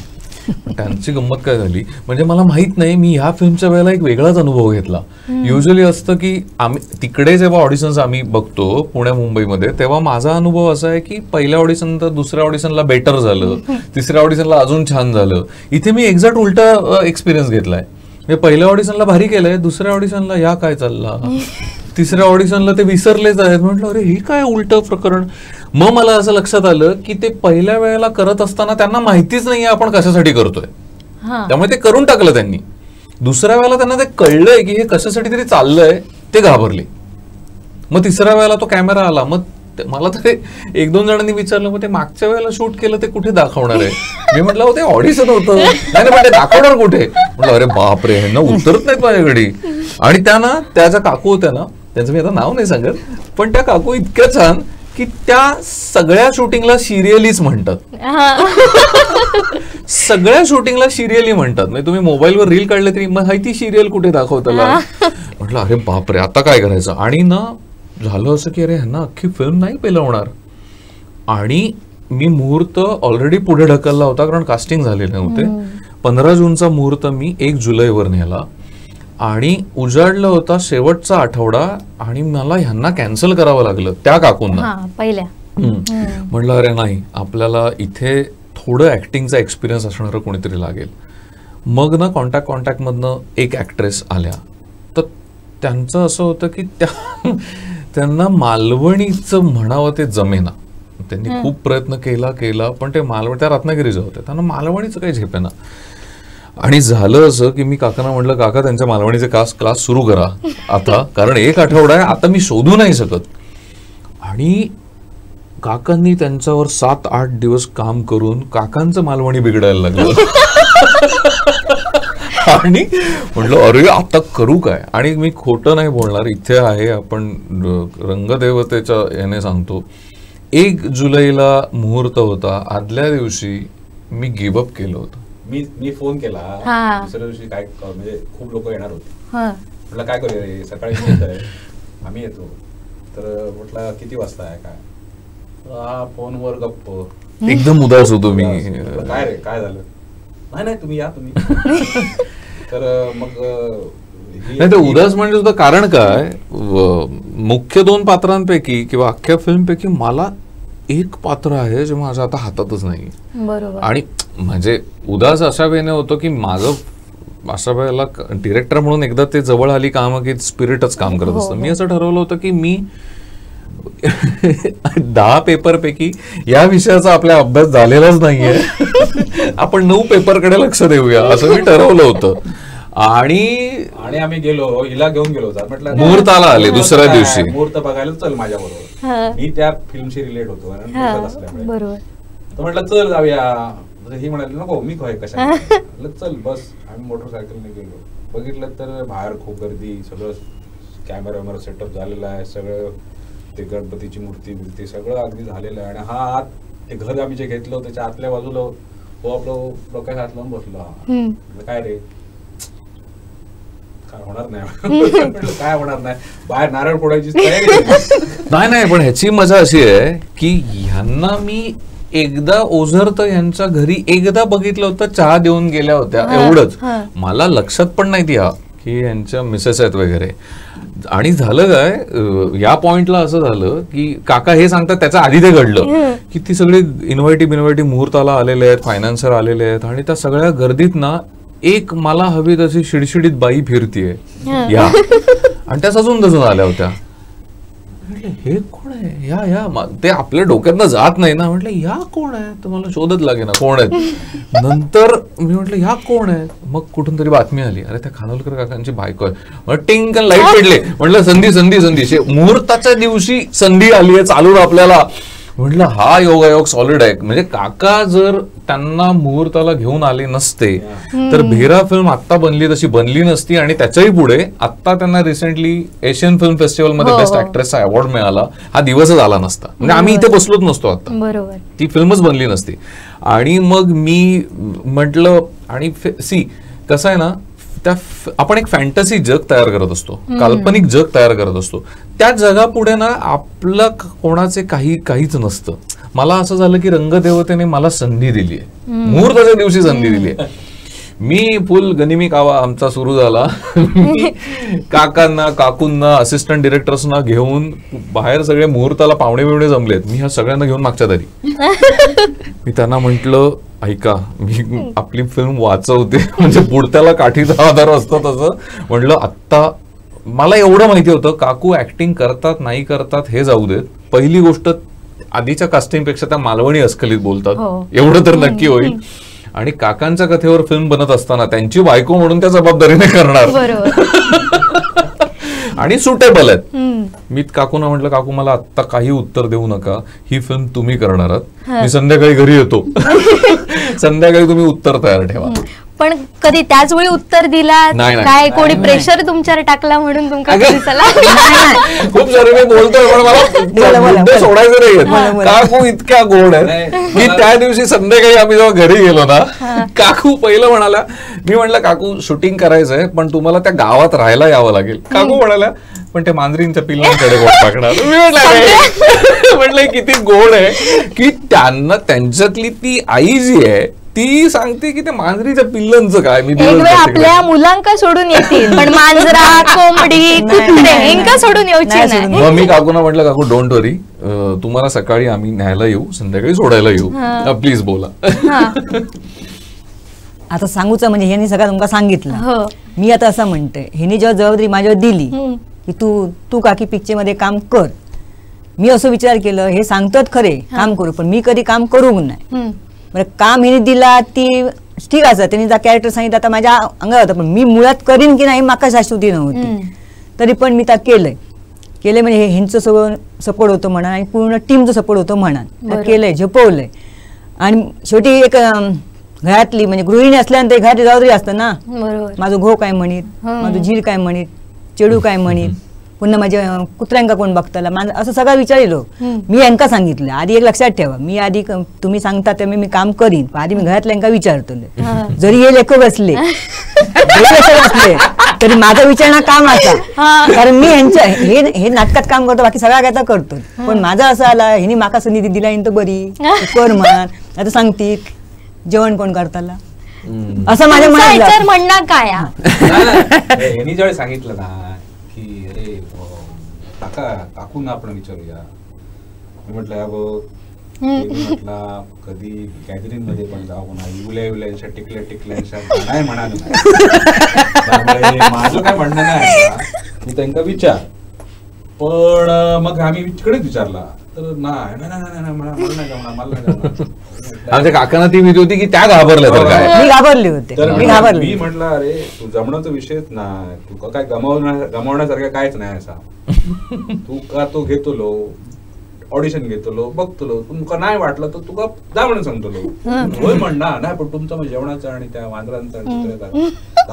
त्यांची गंमत काय झाली म्हणजे मला माहित नाही, मी ह्या फिल्मच्या वेळेला एक वेगळाच अनुभव घेतला. युजली असतं की आम्ही तिकडे जेव्हा ऑडिशन्स आम्ही बघतो पुण्या मुंबईमध्ये, तेव्हा माझा अनुभव असा आहे की पहिल्या ऑडिशन तर दुसऱ्या ऑडिशनला बेटर झालं, तिसऱ्या ऑडिशनला अजून छान झालं. इथे मी एक्झॅक्ट उलटा एक्सपिरियन्स घेतलाय. पहिल्या ऑडिशनला भारी केलंय, दुसऱ्या ऑडिशनला या काय चालला, तिसऱ्या ऑडिशनला ते विसरलेच आहेत. म्हटलं अरे हे काय उलट प्रकरण. मग मला असं लक्षात आलं की ते पहिल्या वेळेला करत असताना त्यांना माहितीच नाहीये आपण कशासाठी करतोय, त्यामुळे ते करून टाकलं त्यांनी. दुसऱ्या वेळेला त्यांना ते कळलंय की हे कशासाठी तरी चाललंय, ते घाबरले. मग तिसऱ्या वेळेला तो कॅमेरा आला, मग मला तर 1-2 जणांनी विचारलं मग ते मागच्या वेळेला शूट केलं ते कुठे दाखवणार आहे. मी म्हटलं ते ऑडिशन होतं. नाही पण ते दाखवणार कुठे. म्हटलं अरे बापरे, ह्यांना उतरत नाहीत माझ्याकडे. आणि त्या ज्या काकू होत्या ना, त्यांचं मी आता नाव नाही सांगत, पण त्या काकू इतक्या छान की त्या सगळ्या शूटिंगला सिरियलीच म्हणतात. सगळ्या शूटिंगला सिरियली म्हणतात. म्हणजे तुम्ही मोबाईलवर रील काढले तरी मग ती सिरियल कुठे दाखवताला. म्हटलं अरे बापरे आता काय करायचं. आणि ना झालं असं की अरे ह्यांना अख्खी फिल्म नाही पहिलं होणार. आणि मी मुहूर्त ऑलरेडी पुढे ढकलला होता कारण कास्टिंग झालेले नव्हते. 15 जूनचा मुहूर्त मी 1 जुलैवर नेला आणि उजाडला होता शेवटचा आठवडा आणि मला ह्यांना कॅन्सल करावं लागलं त्या काकूंना पहिल्या. म्हटलं अरे नाही, आपल्याला इथे थोडं ऍक्टिंगचा एक्सपिरियन्स असणारं कोणीतरी लागेल. मग ना कॉन्टॅक्ट मधनं एक ऍक्ट्रेस आल्या. तर त्यांचं असं होतं की त्यांना मालवणीचं म्हणावं ते जमेना. त्यांनी खूप प्रयत्न केला पण ते त्या रत्नागिरीच्या होत्या, त्यांना मालवणीचं काही झेपेना. आणि झालं असं की मी काकांना म्हटलं काका त्यांच्या मालवणीचे क्लास सुरू करा आता, कारण 1 आठवडा आहे आता मी शोधू नाही शकत. आणि काकांनी त्यांच्यावर 7-8 दिवस काम करून काकांचं मालवणी बिघडायला लागलं. आणि म्हटलं अरे आता करू काय. आणि मी खोटं नाही बोलणार, इथे आहे आपण रंगदेवतेच्या याने सांगतो, 1 जुलैला मुहूर्त होता. आदल्या दिवशी मी गिव्हअप केलं होतं. मी फोन केला दुसऱ्या दिवशी, काय म्हणजे खूप लोक येणार होते. म्हटलं काय करूया रे, सकाळी आम्ही येतो. तर म्हटलं किती वाजता आहे काय. हा फोनवर गप्प, एकदम उदास होतो मी. काय रे काय झालं. नाही तुम्ही या तुम्ही. तर मग नाही, ते उदास म्हणजे सुद्धा कारण काय, मुख्य 2 पात्रांपैकी किंवा अख्ख्या फिल्मपैकी मला एक पात्र आहे जे माझ्या आता हातातच नाही. बरोबर. आणि म्हणजे उदास अशा वेळेने होतो की माझं अशा वेळेला डिरेक्टर म्हणून एकदा ते जवळ आली कामं की स्पिरिटच काम करत असतं. मी असं ठरवलं होतं की मी 10 पेपरपैकी या विषयाचा आपला अभ्यास झालेलाच नाहीये, आपण 9 पेपरकडे लक्ष देऊया असं मी ठरवलं होतं. आणि आम्ही गेलो, हिला घेऊन गेलो. म्हटलं मुहूर्ताला आले दुसऱ्या दिवशी. मुहूर्त बघायला चल माझ्या बरोबर. मी त्या फिल्मशी रिलेट होतो असल्यामुळे. तर म्हटलं चल जाऊया. ही म्हणाली नको मी कशा. चल बस. आम्ही मोटरसायकलने गेलो. बघितलं तर बाहेर खूप गर्दी, सगळं कॅमेरा सेटअप झालेला आहे, सगळं ते गणपतीची मूर्ती सगळं अगदी झालेलं आहे. आणि हा आत ते घर आम्ही जे घेतलं त्याच्या आतल्या बाजूला आपलं डोक्यात हात लावून बसला. काय रे काय होणार नाही. काय होणार नाही, बाहेर नारळ फोडायची तयारी नाही. पण ह्याची मजा अशी आहे की ह्यांना मी एकदा ओझरतं यांच्या घरी एकदा बघितलं होतं, चहा देऊन गेल्या होत्या एवढंच. मला लक्षात पण नाही ती की यांच्या मिसेस आहेत वगैरे. आणि झालं काय, या पॉइंटला असं झालं की काका हे सांगतात त्याच्या आधी ते घडलं की ती सगळी इन्व्हायटी मुहूर्ताला आलेले आहेत, फायनान्सर आलेले आहेत. आणि त्या सगळ्या गर्दीत ना एक मला हवी तशी शिडशिडीत बाई फिरतीये या, आणि त्या सजून आल्या होत्या. हे कोण आहे या ते आपल्या डोक्यातनं जात नाही ना. म्हटलं या कोण आहे, तर मला शोधत लागे ना कोण आहेत. नंतर मी म्हटलं या कोण आहेत. मग कुठून तरी बातमी आली, अरे त्या खानोलकर काकांची बायको आहे. टिंग लाईट पेटले. म्हटलं संधी मुहूर्ताच्या दिवशी संधी आली आहे चालून आपल्याला. म्हटलं हा योगायोग सॉलिड आहे. म्हणजे काका जर त्यांना मुहूर्ताला घेऊन आले नसते तर भेरा फिल्म आत्ता बनली तशी बनली नसती. आणि त्याच्याही पुढे आत्ता त्यांना रिसेंटली एशियन फिल्म फेस्टिवल मध्ये बेस्ट ऍक्ट्रेसचा अवॉर्ड मिळाला, हा दिवसच आला नसता. म्हणजे आम्ही इथे बसलोच नसतो आता, बरोबर, ती फिल्मच बनली नसती. आणि मग मी म्हटलं, आणि सी कसं आहे ना, आपण एक फॅन्टसी जग तयार करत असतो, काल्पनिक जग तयार करत असतो. त्या जगापुढे ना आपलं कोणाचे काहीच नसतं. मला असं झालं की रंगदेवतेने मला संधी दिली आहे, मुहूर्ताच्या दिवशी संधी दिली आहे. मी फुल गनिमी कावा आमचा सुरू झाला. काकांना, काकूंना, असिस्टंट डिरेक्टर्सना घेऊन बाहेर सगळे मुहूर्ताला पाहुणे बिवणे जमलेत. मी ह्या सगळ्यांना घेऊन मागच्या तरी मी त्यांना म्हंटल, ऐका, मी आपली फिल्म वाचवते, म्हणजे पुढत्याला काठीचा आधार असतो तसं. म्हटलं आत्ता मला एवढं माहिती होतं काकू ऍक्टिंग करतात नाही करतात हे जाऊ देत, पहिली गोष्ट आधीच्या कास्टिंग पेक्षा त्या मालवणी अस्खलित बोलतात एवढं तर नक्की होईल. आणि काकांच्या कथेवर फिल्म बनत असताना त्यांची बायको म्हणून त्या जबाबदारीने करणार आणि सुटेबल आहेत. मी काकूंना म्हटलं, काकू मला आत्ता काही उत्तर देऊ नका, ही फिल्म तुम्ही करणार आहात, मी संध्याकाळी घरी येतो, संध्याकाळी तुम्ही उत्तर तयार ठेवा. पण कधी त्याच वेळी उत्तर दिला काय, कोणी प्रेशर तुमच्यावर टाकला म्हणून तुमका खूप सारे मी बोलतोय पण मला सोडायचं नाहीये. काकू इतक्या गोड आहेत की त्या दिवशी संध्याकाळी आम्ही जेव्हा घरी गेलो ना, काकू पहिलं म्हणाला, मी म्हणलं काकू शूटिंग करायचंय पण तुम्हाला त्या गावात राहायला यावं लागेल. काकू म्हणाल्या पण ते मांजरींच्या पिल्लांकडे बोट टाकणार. मी म्हटलं किती गोड आहे की त्यांना त्यांच्यातली ती आई जी आहे ती सांगते की ते मांजरीच्या पिल्लांचं काय. मी आपल्या मुलांका सोडून येतील पण मांजरा, कोंबडी, कुत्रे यांका सोडून यायची नाही. मग मी काकूना म्हटलं, काकू डोंट वरी, तुम्हाला सकाळी आम्ही न्यायला येऊ, संध्याकाळी सोडायला येऊ, प्लीज बोला. आता सांगूच म्हणजे ह्यांनी सगळं तुमका सांगितलं. मी आता असं म्हणते, ह्यांनी जेव्हा जबाबदारी माझ्यावर दिली की तू काकी पिक्चर मध्ये काम कर, मी असं विचार केलं हे सांगतात खरे काम करू, पण मी कधी काम करू नाही. बरं काम हिने दिला ती ठीक असं, त्यांनी जा कॅरेक्टर सांगितलं आता माझ्या अंगावर होतं, पण मी मुळात करीन की नाही माका शाश्वती नव्हती. तरी पण मी त्या केलंय म्हणजे ह्यांचं सगळं सपोर्ट होतं म्हणा आणि पूर्ण टीमचं सपोर्ट होतं म्हणा, केलंय, झोपवलंय. आणि शेवटी एक घरातली म्हणजे गृहिणी असल्यानंतर घरातली जबाबदारी असतं ना, माझं घो काय म्हणीत, माझं झीर काय म्हणीत, चेडू काय म्हणीत, पुन्हा माझ्या कुत्र्यांका कोण बघताला, असं सगळं विचारलो. मी यांका सांगितलं आधी एक लक्षात ठेवा, मी आधी तुम्ही सांगता ते मी काम करीन, आधी मी घरातल्यांका विचारतो. जरी हे लेखक असले तरी माझा विचारणं काम असा, कारण मी ह्यांच्या हे नाटकात काम करतो, बाकी सगळ्या काय करतो. पण माझा असं आला ह्यांनी माका संधी दिला तर बरी कर म्हण, आता सांगती जेवण कोण करताला असं माझ्या मनात म्हणणं काय. यांनी ज्यावेळी सांगितलं ना की अरे काकूंना आपण विचारूया, मी म्हटलं म्हटलं कधी गॅदरिंग मध्ये पण जाऊ ना, युल्या टिकल्यांच्या नाही म्हणाल माझं काय म्हणणं नाही, मी त्यांना विचार. पण मग आम्ही तिकडेच विचारला तर आमच्या काकांना ती भीती होती की त्या घाबरल्या तर काय, मी घाबरले होते. मी म्हटलं अरे तू जमण्याचा विषयच नाही, तू काय गमावण्यासारखं कायच नाही असा, तू का तो घेतलो ऑडिशन घेतलो बघतलो, तुमका नाही वाटलं तर तुका जा म्हणून सांगतलो, होय म्हणणार नाही. पण तुमचं जेवणाचं आणि त्या वांद्रांचा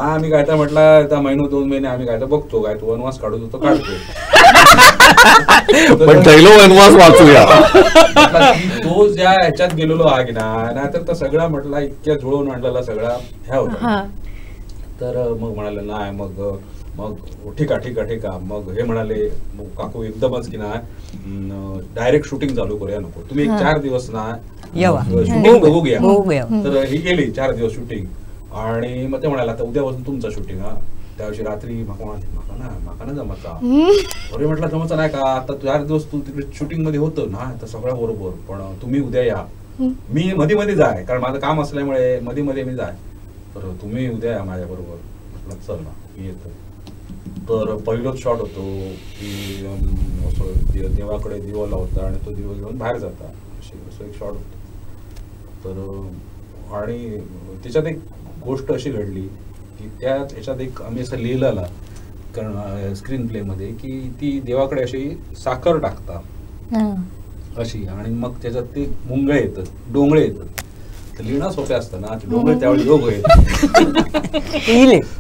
आम्ही काय तर म्हटलं त्या महिनो 2 महिने आम्ही काय तर बघतो, काय तू वनवास काढू तो काढतो, पण पहिलो वनवास वाचूया. तो ज्या ह्याच्यात गेलेलो हा की नाहीतर सगळा म्हटला इतक्या जुळवून आणलेला सगळा ह्या होता. तर मग म्हणाले नाही, मग ठीक आहे. मग हे म्हणाले काकू एकदमच की ना डायरेक्ट शूटिंग चालू करूया, नको तुम्ही 4 दिवस ना शूटिंग बघू घ्या. तर ही गेली 4 दिवस शूटिंग. आणि मग ते म्हणाले आता उद्यापासून तुमचा शूटिंग. त्याविषयी रात्री माका ना जमता, अरे म्हटलं जमचं नाही का, आता 4 दिवस तू तिकडे शूटिंग मध्ये होतो ना तर सगळं बरोबर, पण तुम्ही उद्या या, मी मध्ये जाय कारण माझं काम असल्यामुळे मध्ये मी जाय, तर तुम्ही उद्या या माझ्या बरोबर. म्हटलं चल ना मी येतो. तर पहिलाच शॉट होतो की असं देवाकडे दिवा लावता आणि तो दिवा घेऊन बाहेर जाता, असं एक शॉट होतो. तर आणि त्याच्यात एक गोष्ट अशी घडली की त्याच्यात एक आम्ही असं लिहिलेला कारण स्क्रीन प्ले मध्ये की ती देवाकडे अशी साखर टाकता अशी, आणि मग त्याच्यात ते मुंगळे येतात, डोंगळे येतात. तर लिहिणं सोपे असतं ना, डोंगळे त्यावेळी योग येत.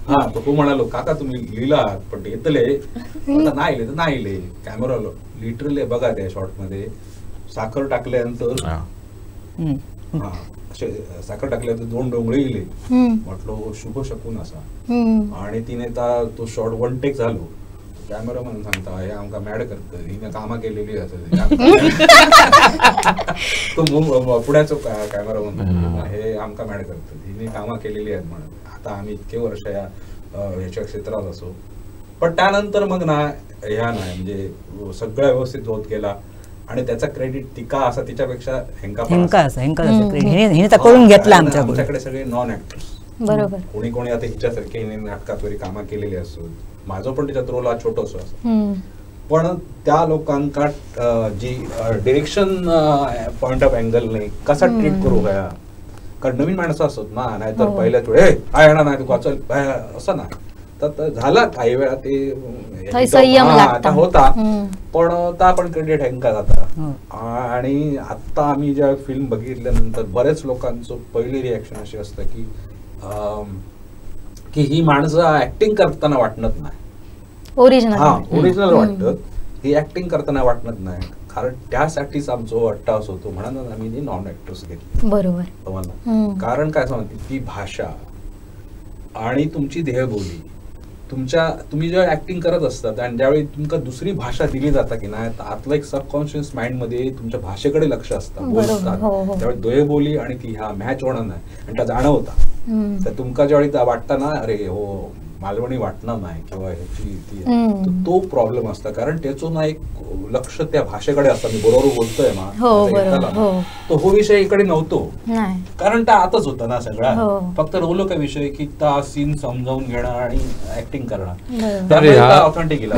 हा तो म्हणालो काका तुम्ही लिहिला पण येतले, नाही तर नाही लिहिले. कॅमेरा लिटरली बघा त्या शॉर्ट मध्ये साखर टाकल्यानंतर हा साखर टाकल्यानंतर 2 डोंगळे इले. म्हटलो शुभ शकून असा. आणि तिने तो शॉट 1 टेक झालो. कॅमेरामॅन सांगता हे आमका मॅड करतं, हिने कामां केलेली असत. तो पुण्याचो कॅमेरामॅन हे आमका मॅड करतं, हिने कामां केलेली आहेत म्हणून. आता आम्ही इतके वर्ष ह्याच्या क्षेत्रात असो, पण त्यानंतर मग ना ह्या नाही म्हणजे सगळं व्यवस्थित होत गेला आणि त्याचा क्रेडिट तिका असा तिच्यापेक्षा हेंका करून घेतला. आमच्याकडे सगळे नॉन ऍक्टर्स, बरोबर, कोणी आता हिच्यासारखे हिने नाटकात वरी कामा केलेली असो, माझं पण त्याच्यात रोल छोटोसो असो, पण त्या लोकांका जी डिरेक्शन पॉइंट ऑफ अँगल नाही कसा ट्रीट करू घ्या. कारण नवीन माणसं असत ना, नाहीतर पहिल्या थोडे काय येणार नाही तू चल असं नाही. तर झाला काही वेळा ते होता, पण त्या पण क्रेडिट हँका जाता. आणि आता आम्ही ज्या फिल्म बघितल्यानंतर बरेच लोकांचं पहिली रिॲक्शन अशी असतं की ही माणसं ऍक्टिंग करताना वाटत नाही, ओरिजिनल वाटतं. ही ऍक्टिंग करताना वाटत नाही, कारण त्यासाठीच आमचा अट्टास होतो म्हणून आम्ही नॉन ऍक्टर्स घेतले. बरोबर तुम्हाला कारण काय सांगते, ती भाषा आणि तुमची देहबोली, तुम्ही जेव्हा ऍक्टिंग करत असतात आणि ज्यावेळी तुमका दुसरी भाषा दिली जाता की नाही, आतलं एक सबकॉन्शियस माइंड मध्ये तुमच्या भाषेकडे लक्ष असतं, बोलतात त्यावेळी देहबोली आणि ती ह्या मॅच होणार नाही आणि त्या जाणवता. तर तुमका ज्यावेळी वाटतं ना अरे हो मालवणी वाटणार नाही किंवा ह्याची तो प्रॉब्लेम असता, कारण त्याचं ना एक लक्ष त्या भाषेकडे असतं. मी बरोबर बोलतोय ना, तो हो विषय इकडे नव्हतो, कारण त्या आताच होता ना सगळा. फक्त रोल काय विषय की त्या सीन समजावून घेणं आणि ऍक्टिंग करणं.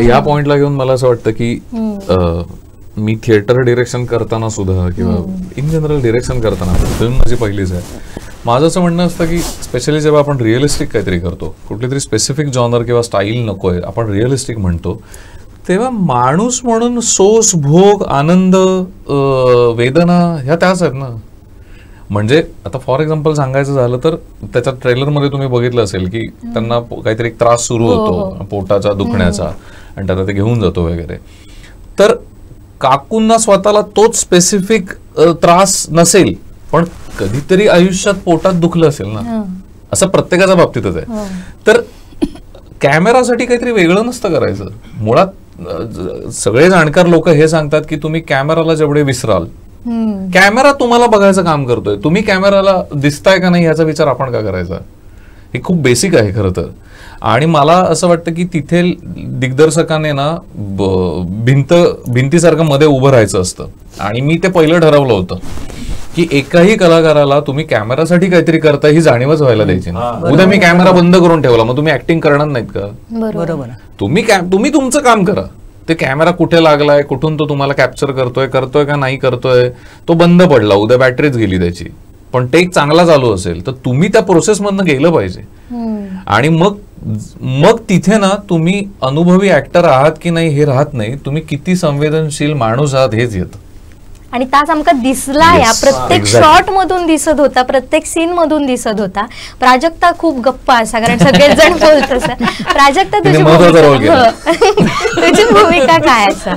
या पॉइंटला घेऊन मला असं वाटतं की मी थिएटर डिरेक्शन करताना सुद्धा किंवा इन जनरल डिरेक्शन करताना, फिल्म माझी पहिलीच आहे, माझं असं म्हणणं असतं की स्पेशली जेव्हा आपण रिअलिस्टिक काहीतरी करतो, कुठली तरी स्पेसिफिक जॉनर किंवा स्टाईल नकोय, आपण रिअलिस्टिक म्हणतो, तेव्हा माणूस म्हणून सोस, भोग, आनंद, वेदना ह्या त्याच आहेत ना. म्हणजे आता फॉर एक्झाम्पल सांगायचं झालं तर त्याच्या ट्रेलरमध्ये तुम्ही बघितलं असेल की त्यांना काहीतरी एक त्रास सुरू होतो पोटाचा दुखण्याचा आणि त्याला ते घेऊन जातो वगैरे. तर काकूंना स्वतःला तोच स्पेसिफिक त्रास नसेल, पण कधीतरी आयुष्यात पोटात दुखलं असेल ना, असं प्रत्येकाच्या बाबतीतच आहे. तर कॅमेरासाठी काहीतरी वेगळं नसतं करायचं. मुळात सगळे जाणकार लोक हे सांगतात की तुम्ही कॅमेराला जेवढे विसराल, कॅमेरा तुम्हाला बघायचं काम करतोय, तुम्ही कॅमेराला दिसताय का नाही याचा विचार आपण का करायचा. हे खूप बेसिक आहे खरं तर. आणि मला असं वाटतं की तिथे दिग्दर्शकाने ना भिंतीसारखं मध्ये उभं राहायचं असतं. आणि मी ते पहिलं ठरवलं होतं की एकाही कलाकाराला तुम्ही कॅमेरासाठी काहीतरी करता ही जाणीवच व्हायला द्यायची नाही. उद्या मी कॅमेरा बंद करून ठेवला, मग तुम्ही ऍक्टिंग करणार नाहीत का. बरोबर, तुम्ही तुमचं काम करा. ते कॅमेरा कुठे लागलाय, कुठून तो तुम्हाला कॅप्चर करतोय का नाही करतोय, तो बंद पडला, उद्या बॅटरीच गेली त्याची, पण टेक चांगला चालू असेल तर तुम्ही त्या प्रोसेसमधनं गेलं पाहिजे. आणि मग तिथे ना तुम्ही अनुभवी ऍक्टर आहात की नाही हे राहत नाही, तुम्ही किती संवेदनशील माणूस आहात हेच येतं. आणि तास आमका दिसला या प्रत्येक शॉट मधून दिसत होता, प्रत्येक सीन मधून दिसत होता. प्राजक्ता खूप गप्पा असा, कारण सगळेच जण बोलत असतात. प्राजक्ता तुझी भूमिका काय असा.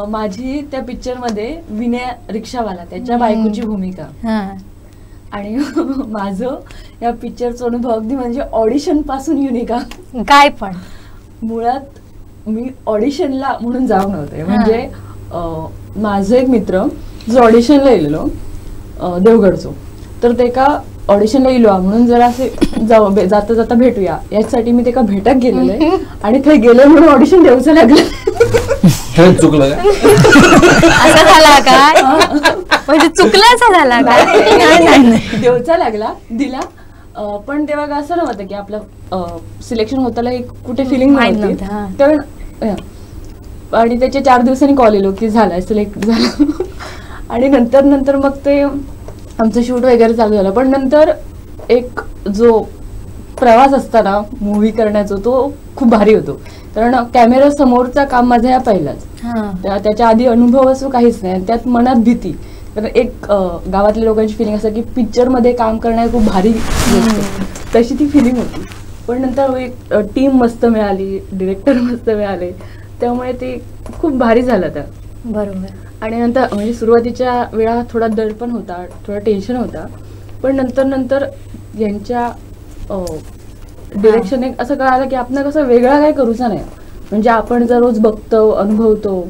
माझी त्या पिक्चर मध्ये विनय रिक्षावाला त्याच्या बायकोची भूमिका. आणि माझं या पिक्चरचा अनुभव अगदी म्हणजे ऑडिशन पासून युनिक आहे. काय पण मुळात मी ऑडिशनला म्हणून जाऊन होते. म्हणजे माझं एक मित्र जो ऑडिशनला येलेलो देवगडचो, तर ते का ऑडिशनला येलो म्हणून जरा असे जाता जाता भेटूया यासाठी मी ते का भेटक गेलेले. आणि ते गेले म्हणून ऑडिशन देऊचं लागलं. चुकलं असं झाला काय, म्हणजे चुकलाच झाला काय, देवचा लागला दिला. पण तेव्हा का असं नव्हतं की आपलं सिलेक्शन होताला एक कुठे फिलिंग माहित नव्हती. तर आणि त्याच्या 4 दिवसांनी कॉल येलो की झालाय सिलेक्ट झालं. आणि नंतर मग ते आमचं शूट वगैरे चालू झालं. पण नंतर एक जो प्रवास असताना मूवी करण्याचा तो खूप भारी होतो, कारण कॅमेरा समोरचा काम माझा या पहिलाच. त्याच्या आधी अनुभव असो काहीच नाही, त्यात मनात भीती. कारण एक गावातल्या लोकांची फिलिंग असं की पिक्चर मध्ये काम करणं खूप भारी गोष्ट, तशी ती फिलिंग होती. पण नंतर एक टीम मस्त मिळाली, डिरेक्टर मस्त मिळाले, त्यामुळे ते खूप भारी झालं त्या. बरोबर. आणि नंतर म्हणजे सुरुवातीच्या वेळा थोडा दडपण होता, थोडा टेन्शन होता. पण नंतर यांच्या डिरेक्शन एक असं कळालं की आपण कसं वेगळा काय करूचा नाही, म्हणजे आपण जर रोज बघतो अनुभवतो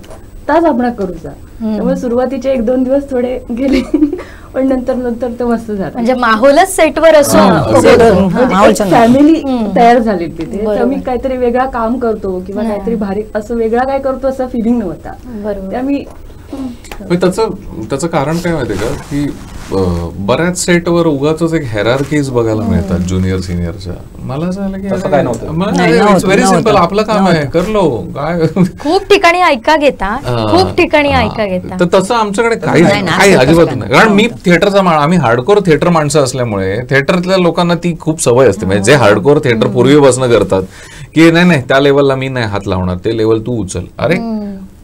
ताच आपण करूचा. त्यामुळे सुरुवातीचे 1-2 दिवस थोडे गेले पण नंतर ते मस्त झालं. म्हणजे माहोलच सेटवर असून फॅमिली तयार झाली तिथे. तर मी काहीतरी वेगळा काम करतो किंवा काहीतरी भारी असं वेगळा काय करतो असा फिलिंग नव्हता. त्या मी त्याचं कारण काय माहितीये का की बऱ्याच सेटवर उगाच एक हेरार्कीज बघायला मिळतात ज्युनियर सिनियरच्या. मला असं झालं की इट्स व्हेरी सिम्पल, आपलं काम आहे करलो काय. खूप ठिकाणी ऐका घेता, खूप ठिकाणी ऐका घेता. तर तसं आमच्याकडे काही अजिबात नाही. कारण मी थिएटरचा आम्ही हार्डकोर थिएटर माणसं असल्यामुळे थिएटरच्या लोकांना ती खूप सवय असते. म्हणजे जे हार्डकोर थिएटर पूर्वीपासून करतात की नाही त्या लेवलला मी नाही हात लावणार, ते लेवल तू उचल. अरे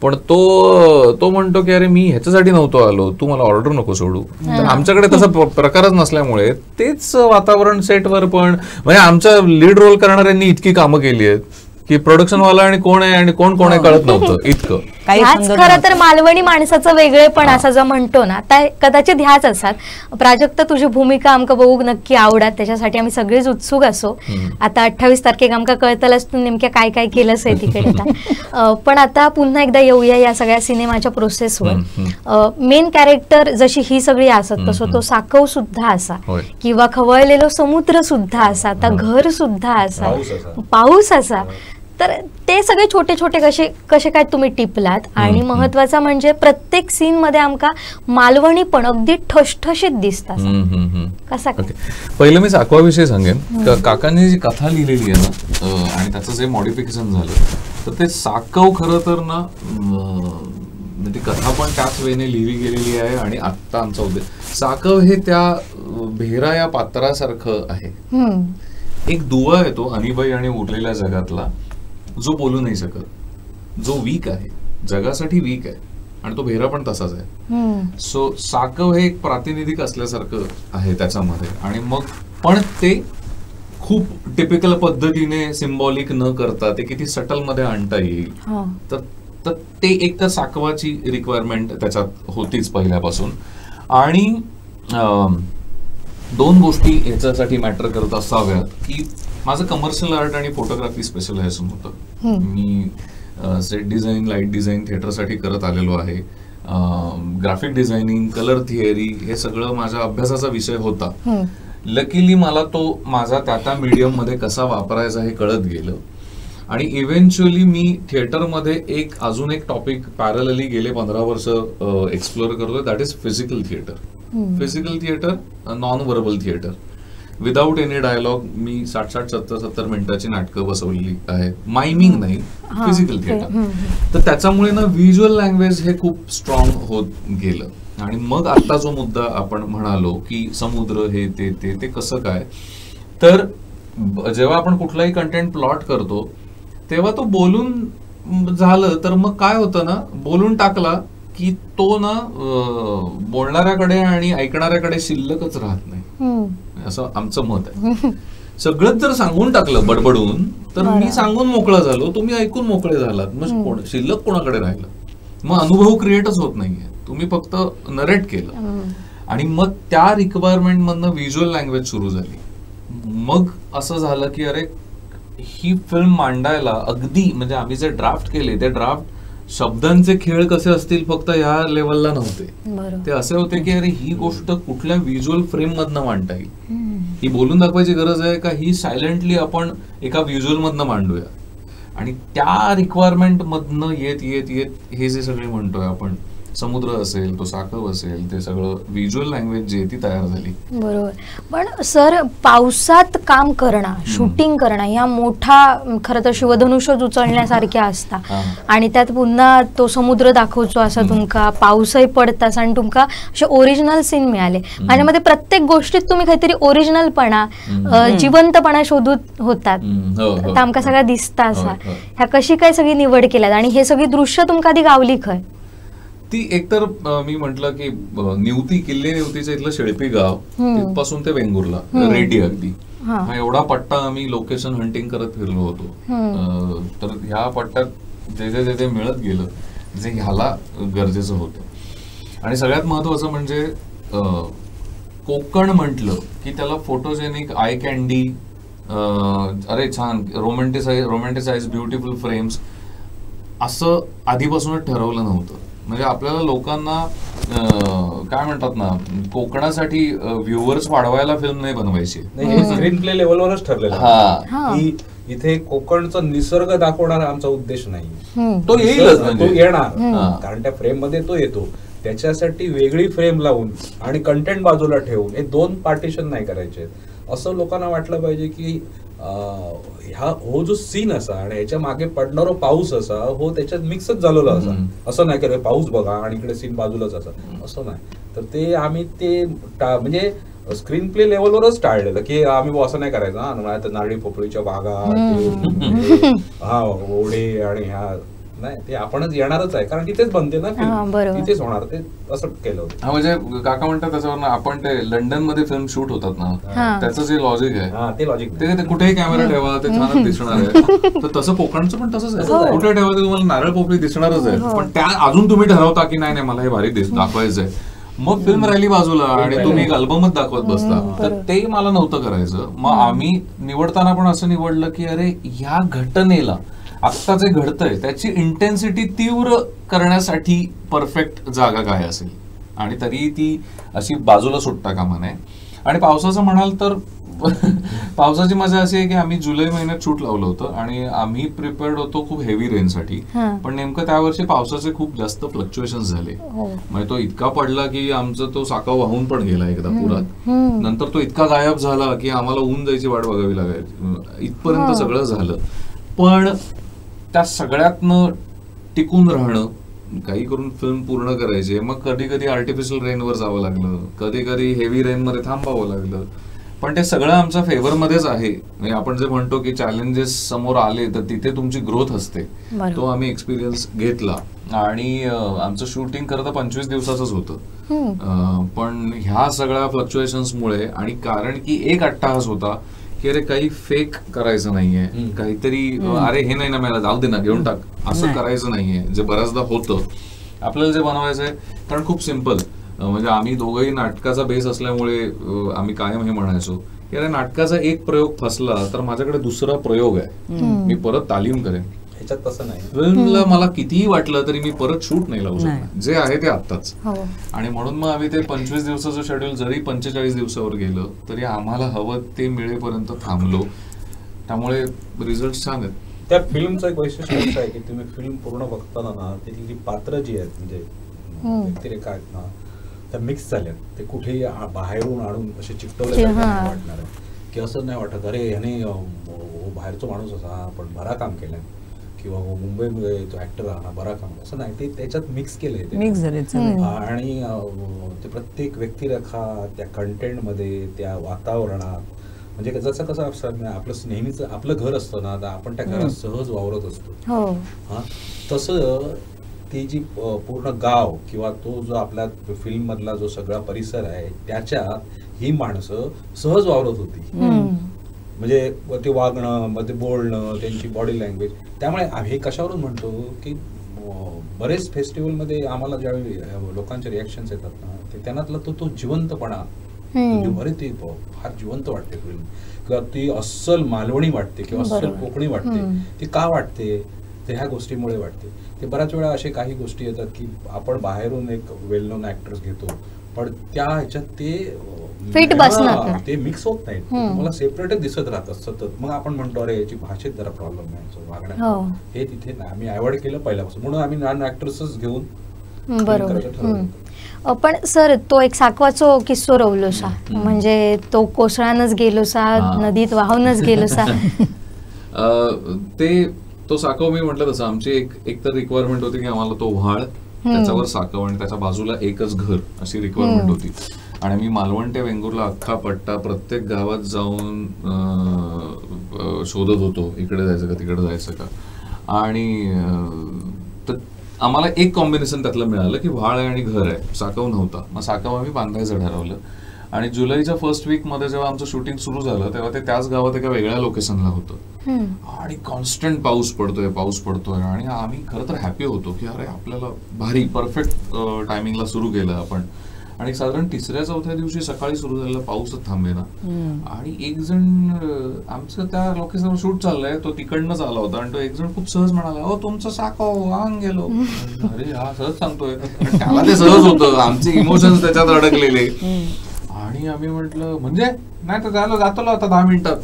पण तो म्हणतो की अरे मी ह्याच्यासाठी नव्हतो आलो, तू मला ऑर्डर नको सोडू. तर आमच्याकडे तसा प्रकारच नसल्यामुळे तेच वातावरण सेटवर पण म्हणजे आमच्या लीड रोल करणाऱ्यांनी इतकी कामं केली आहेत की प्रोडक्शन वाला आणि कोण आहे आणि कोण आहे कळत नव्हतं इतकं. ह्याच खरं तर मालवणी माणसाचं वेगळेपण असं जर म्हणतो ना, आता कदाचित ह्याच असतात. प्राजक्त तुझी भूमिका आमका बघूक नक्की आवडत, त्याच्यासाठी आम्ही सगळेच उत्सुक असो. आता 28 तारखेक आमका कळतलंच तू नेमक्या काय काय केलंच आहे तिकडे. पण आता पुन्हा एकदा येऊया या सगळ्या सिनेमाच्या प्रोसेसवर. मेन कॅरेक्टर जशी ही सगळी असत तसं तो साकव सुद्धा असा किंवा खवळलेलो समुद्र सुद्धा असा, आता घर सुद्धा असा, पाऊस असा. तर ते सगळे छोटे छोटे कसे काय तुम्ही टिपलात. आणि महत्वाचं म्हणजे प्रत्येक सीन मध्ये आमका मालवणी पण अगदी ठसठशीत दिसतात. कसा काय? पहिलं मी साकवाविषयी सांगेन. काकांनी जी कथा लिहिलेली आहे ना आणि त्याचं जे मॉडिफिकेशन झालं तर ते साकव खरं तर ना ती कथा पण त्याच वेने लिहिली गेलेली आहे. आणि आत्ता आमचा उद्देश साकव हे त्या भेरा या पात्रासारखं आहे. एक दुवा आहे तो अनिबाई आणि उरलेल्या जगातला, जो बोलू नाही शकत, जो वीक आहे, जगासाठी वीक आहे. आणि तो भेरा पण तसाच आहे. सो साकव हे एक प्रातिनिधिक असल्यासारखं आहे त्याच्यामध्ये. आणि मग पण ते खूप टिपिकल पद्धतीने सिम्बॉलिक न करता ते किती सटल मध्ये आणता येईल. तर ते एक तर साकवाची रिक्वायरमेंट त्याच्यात होतीच पहिल्यापासून. आणि 2 गोष्टी ह्याच्यासाठी मॅटर करत असाव्यात की माझं कमर्शियल आर्ट आणि फोटोग्राफी स्पेशलायझेशन होतं. मी सेट डिझाईन, लाईट डिझाईन थिएटरसाठी करत आलेलो आहे. ग्राफिक डिझायनिंग, कलर थिअरी हे सगळं माझ्या अभ्यासाचा विषय होता. लकीली मला तो माझा त्या मीडियम मध्ये कसा वापरायचा हे कळत गेलं. आणि इव्हेंच्युअली मी थिएटरमध्ये अजून एक टॉपिक पॅरलली गेले 15 वर्ष एक्सप्लोर करतोय, that is physical theatre. Physical theatre, non verbal theatre, without any dialogue. मी 60-70 मिनिटाची नाटकं बसवलेली आहेत. मायमिंग नाही, फिजिकल थिएटर. तर त्याच्यामुळे ना व्हिज्युअल लँग्वेज हे खूप स्ट्रॉंग होत गेलं. आणि मग आता जो मुद्दा आपण म्हणालो की समुद्र हे ते कसं काय, तर जेव्हा आपण कुठलाही कंटेंट प्लॉट करतो तेव्हा तो बोलून झालं तर मग काय होतं ना, बोलून टाकला की तो ना बोलणाऱ्याकडे आणि ऐकणाऱ्याकडे शिल्लकच राहत नाही, असं आमचं मत आहे. सगळंच जर सांगून टाकलं बडबडून तर मी सांगून मोकळा झालो, तुम्ही ऐकून मोकळे झालात, मग शिल्लक कोणाकडे राहिलं? मग अनुभव क्रिएटच होत नाहीये, तुम्ही फक्त नरेट केलं. आणि मग त्या रिक्वायरमेंट मधनं व्हिज्युअल लँग्वेज सुरू झाली. मग असं झालं की अरे ही फिल्म मांडायला अगदी म्हणजे आम्ही जे ड्राफ्ट केले ते ड्राफ्ट शब्दांचे खेळ कसे असतील फक्त ह्या लेवलला नव्हते. ते असे होते की अरे ही गोष्ट कुठल्या व्हिज्युअल फ्रेम मधनं मांडता येईल, ही बोलून दाखवायची गरज आहे का ही सायलेंटली आपण एका व्हिज्युअल मधनं मांडूया. आणि त्या रिक्वायरमेंट मधनं येत येत येत हे जे सगळे म्हणतोय आपण, समुद्र असेल, तो साकव असेल, ते सगळं व्हिज्युअल लँग्वेज जी आहे ती तयार झाली. बरोबर. पण सर, पावसात काम करणं, शूटिंग करणं या मोठा खरं तर शिवधनुष्य उचलण्यासारख्या असतात. आणि त्यात पुन्हा तो समुद्र दाखवतो असा तुमका, पाऊसही पडतास आणि तुमका असे ओरिजिनल सीन मिळाले. माझ्यामध्ये प्रत्येक गोष्टीत तुम्ही काहीतरी ओरिजिनलपणा, जिवंतपणा शोधत होतात. तर आमका सगळा दिसता असा. ह्या कशी काय सगळी निवड केल्यात आणि हे सगळी दृश्य तुमका आधी गावली खय? ती एकतर मी म्हटलं की निवती, किल्ले निवतीचं इथलं शेळपी गाव तिथपासून ते वेंगुर्ला रेडी अगदी हा एवढा पट्टा आम्ही लोकेशन हंटिंग करत फिरलो होतो. तर ह्या पट्ट्यात जे जे मिळत गेलं जे ह्याला गरजेचं होतं. आणि सगळ्यात महत्वाचं म्हणजे कोकण म्हटलं की त्याला फोटोजेनिक, आय कॅन्डी, अरे छान रोमॅन्टिसाइज ब्युटिफुल फ्रेम्स असं आधीपासूनच ठरवलं नव्हतं. म्हणजे आपल्याला लोकांना काय म्हणतात ना, कोकणासाठी व्ह्युअर्स वाढवायला फिल्म नाही बनवायची. स्क्रीन प्ले लेवलवरच ठरलेलं की इथे कोकणचा निसर्ग दाखवणारा आमचा उद्देश नाही. तो येईलच, तो येणार, कारण त्या फ्रेम मध्ये तो येतो. त्याच्यासाठी वेगळी फ्रेम लावून आणि कंटेंट बाजूला ठेवून हे 2 पार्टिशन नाही करायचे. असं लोकांना वाटलं पाहिजे की हो जो सीन असा आणि याच्या मागे पडणारा पाऊस असा हो त्याच्यात मिक्सच झालेला असा. असं नाही की पाऊस बघा आणि इकडे सीन बाजूलाच असा, असं नाही. तर ते आम्ही ते म्हणजे स्क्रीन प्ले लेवलवरच टाळलेलं की आम्ही असं नाही करायचं. नारळी पोपळीच्या बागा, हा ओढे आणि ह्या नाही, ते आपणच येणारच आहे कारण तिथेच बनते ना, तिथेच होणार. ते असं केलं होतं. हा म्हणजे काका म्हणतात त्याच्यावर आपण ते लंडन मध्ये फिल्म शूट होतात ना, त्याचं जे लॉजिक आहे ते लॉजिक ते कुठेही कॅमेरा ठेवा ते छानच दिसणार आहे. तर तसं कोकणचं पण तसंच आहे. कुठे ठेवा ते तुम्हाला नारळ पोपळी दिसणारच आहे. पण त्या अजून तुम्ही ठरवता की नाही मला हे भारी दाखवायचंय, मग फिल्म राहिली बाजूला आणि तुम्ही एक अल्बमच दाखवत बसता. तर ते मला नव्हतं करायचं. मग आम्ही निवडताना पण असं निवडलं की अरे ह्या घटनेला आत्ता जे घडतंय त्याची इंटेन्सिटी तीव्र करण्यासाठी परफेक्ट जागा काय असेल, आणि तरी ती अशी बाजूला सुटता कामा नये. आणि पावसाचं म्हणाल तर पावसाची मजा अशी आहे की आम्ही जुलै महिन्यात शूट लावलं होतं आणि आम्ही प्रिपेअर्ड होतो खूप हेवी रेनसाठी. पण नेमकं त्या वर्षी पावसाचे खूप जास्त फ्लक्च्युएशन झाले. म्हणजे तो इतका पडला की आमचं तो साका वाहून पण गेला एकदा पुरात. नंतर तो इतका गायब झाला की आम्हाला ऊन जायची वाट बघावी लागायची. इथपर्यंत सगळं झालं. पण त्या सगळ्यातनं टिकून राहणं, काही करून फिल्म पूर्ण करायची. मग कधी कधी आर्टिफिशियल रेनवर जावं लागलं, कधी कधी हेवी रेनमध्ये थांबावं लागलं. पण ते सगळं आमच्या फेवरमध्येच आहे. म्हणजे आपण जे म्हणतो की चॅलेंजेस समोर आले तर तिथे तुमची ग्रोथ असते. तो आम्ही एक्सपिरियन्स घेतला. आणि आमचं शूटिंग खरं तर 25 दिवसाचंच होतं. पण ह्या सगळ्या फ्लक्च्युएशन्समुळे आणि कारण की एक अट्टाहास होता की अरे काही फेक करायचं नाहीये, काहीतरी अरे हे नाही ना मला जाऊ दे ना घेऊन टाक असं करायचं नाहीये, जे बऱ्याचदा होतं. आपल्याला जे बनवायचंय कारण खूप सिम्पल. म्हणजे आम्ही दोघंही नाटकाचा बेस असल्यामुळे आम्ही कायम हे म्हणायचो की अरे नाटकाचा एक प्रयोग फसला तर माझ्याकडे दुसरा प्रयोग आहे, मी परत तालीम करेन. ह्याच्यात तसं नाही. फिल्मला मला कितीही वाटलं तरी मी परत शूट नाही लावू शकणार, जे आहे ते आत्ताच. आणि म्हणून मग आम्ही ते 25 दिवसाचं शेड्यूल जरी 45 दिवसावर गेलं तरी आम्हाला हवं ते मिळेपर्यंत थांबलो. त्यामुळे रिझल्ट छान आहेत. त्या फिल्मचं एक वैशिष्ट्य असं आहे की तुम्ही फिल्म पूर्ण बघताना ना तिथली जी पात्र जी आहेत म्हणजे व्यक्तिरेखा आहेत ना त्या मिक्स झाल्यात. ते कुठेही बाहेरून आणून असे चिकटवले वाटणार आहे की असं नाही वाटत अरे ह्याने बाहेरचा माणूस असा पण बरा काम केलंय किंवा मुंबईमध्ये तो ऍक्टर हा बरा काम, असं नाही. ते त्याच्यात मिक्स केलंय, मिक्स झाले. आणि ते प्रत्येक व्यक्तिरेखा त्या कंटेंटमध्ये त्या वातावरणात म्हणजे जसं कसं आपलं नेहमीच आपलं घर असतं ना, आपण त्या घरात सहज वावरत असतो. हा तसं ती जी पूर्ण गाव किंवा तो जो आपल्या फिल्म मधला जो सगळा परिसर आहे त्याच्यात ही माणसं सहज वावरत होती. म्हणजे ते वागणं, मध्ये बोलणं, त्यांची बॉडी लँग्वेज. त्यामुळे हे कशावरून म्हणतो की बरेच फेस्टिवलमध्ये आम्हाला ज्यावेळी लोकांचे रिॲक्शन्स येतात ना ते त्यांनातला तो जिवंतपणा बरे ती फार जिवंत वाटते फिल्म, किंवा ती अस्सल मालवणी वाटते किंवा अस्सल कोकणी वाटते. ती का वाटते तर ह्या गोष्टीमुळे वाटते. ते बऱ्याच वेळा असे काही गोष्टी येतात की आपण बाहेरून एक वेल नोन ऍक्टर्स घेतो पण त्या ह्याच्यात ते मिक्स होत नाहीत, तुम्हाला सेपरेटच दिसत राहतात सतत. मग आपण म्हणतो अरे याची भाषेत जरा प्रॉब्लेम आहे वागण्यात, हे तिथे नाही. आम्ही अवॉइड केलं पहिल्यापासून, म्हणून आम्ही नॉन ऍक्टर्सच घेऊन बरोबर. पण सर तो एक साकवाचो किस्सो रवलोसा म्हणजे तो कोसळानच गेलोसा, नदीत वाहूनच गेलोसा. तो साकव मी म्हटलं तसं आमची एक तर रिक्वायरमेंट होती की आम्हाला तो व्हाळ, त्याच्यावर साकव आणि त्याच्या बाजूला एकच घर अशी रिक्वायरमेंट होती. आणि मी मालवण ते वेंगुर्ला अख्खा पट्टा प्रत्येक गावात जाऊन शोधत होतो, इकडे जायचं का तिकडे जायचं का. आणि आम्हाला एक कॉम्बिनेशन त्यातलं मिळालं की व्हाळ आहे आणि घर आहे, साकव नव्हता. मग साकव आम्ही बांधायचं ठरवलं. आणि जुलैच्या फर्स्ट वीक मध्ये जेव्हा आमचं शूटिंग सुरू झालं तेव्हा ते त्याच गावात एका वेगळ्या लोकेशनला होतं आणि कॉन्स्टंट पाऊस पडतोय आणि आम्ही खरं तर हॅपी होतो की अरे आपल्याला भारी परफेक्ट टायमिंगला सुरू केलं आपण. आणि साधारण 3-4 दिवशी सकाळी सुरू झालेला पाऊसच थांबेना. आणि एक जण आमचं त्या लोकेशनवर शूट चाललंय, तो तिकडनंच आला होता आणि तो एक जण खूप सहज म्हणाला, "हो तुमचं साखव वाहून गेलो." अरे हा सहज सांगतोय, त्याला ते सहज होतं, आमचे इमोशन्स त्याच्यात अडकलेले. आणि आम्ही म्हटलं म्हणजे नाही तर झालं, जातो आता 10 मिनिटात.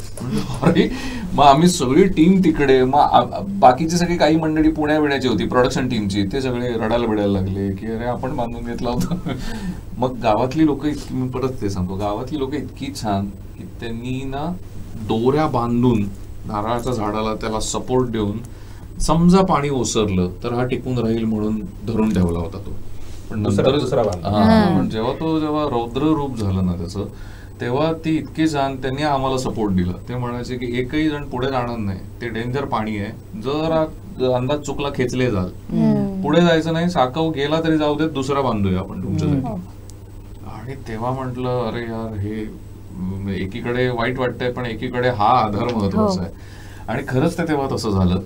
अरे मग आम्ही सगळी टीम तिकडे, मग बाकीची सगळी काही मंडळी पुण्या बिण्याची होती प्रोडक्शन टीमची, ते सगळे रडायला बिडायला लागले की अरे आपण बांधून घेतला होता. मग गावातली लोक इतकी, मी परत ते सांगतो, गावातली लोक इतकी छान की त्यांनी ना दोऱ्या बांधून नारळाच्या झाडाला त्याला सपोर्ट देऊन, समजा पाणी ओसरलं तर हा टिकून राहील म्हणून धरून ठेवला होता तो. पण नंतर जेव्हा रौद्र रूप झालं ना त्याचं, तेव्हा ती इतकी छान त्यांनी आम्हाला सपोर्ट दिला. ते म्हणायचे की एकही जण पुढे जाणार नाही, ते डेंजर पाणी आहे, जर अंदाज चुकला खेचले जाल, पुढे जायचं नाही, साकव गेला तरी जाऊ देत, दुसरा बांधूया आपण तुमच्यासाठी. आणि तेव्हा म्हटलं अरे यार, हे एकीकडे वाईट वाटतंय पण एकीकडे हा आधार महत्वाचा आहे. आणि खरंच ते तेव्हा तसं झालं.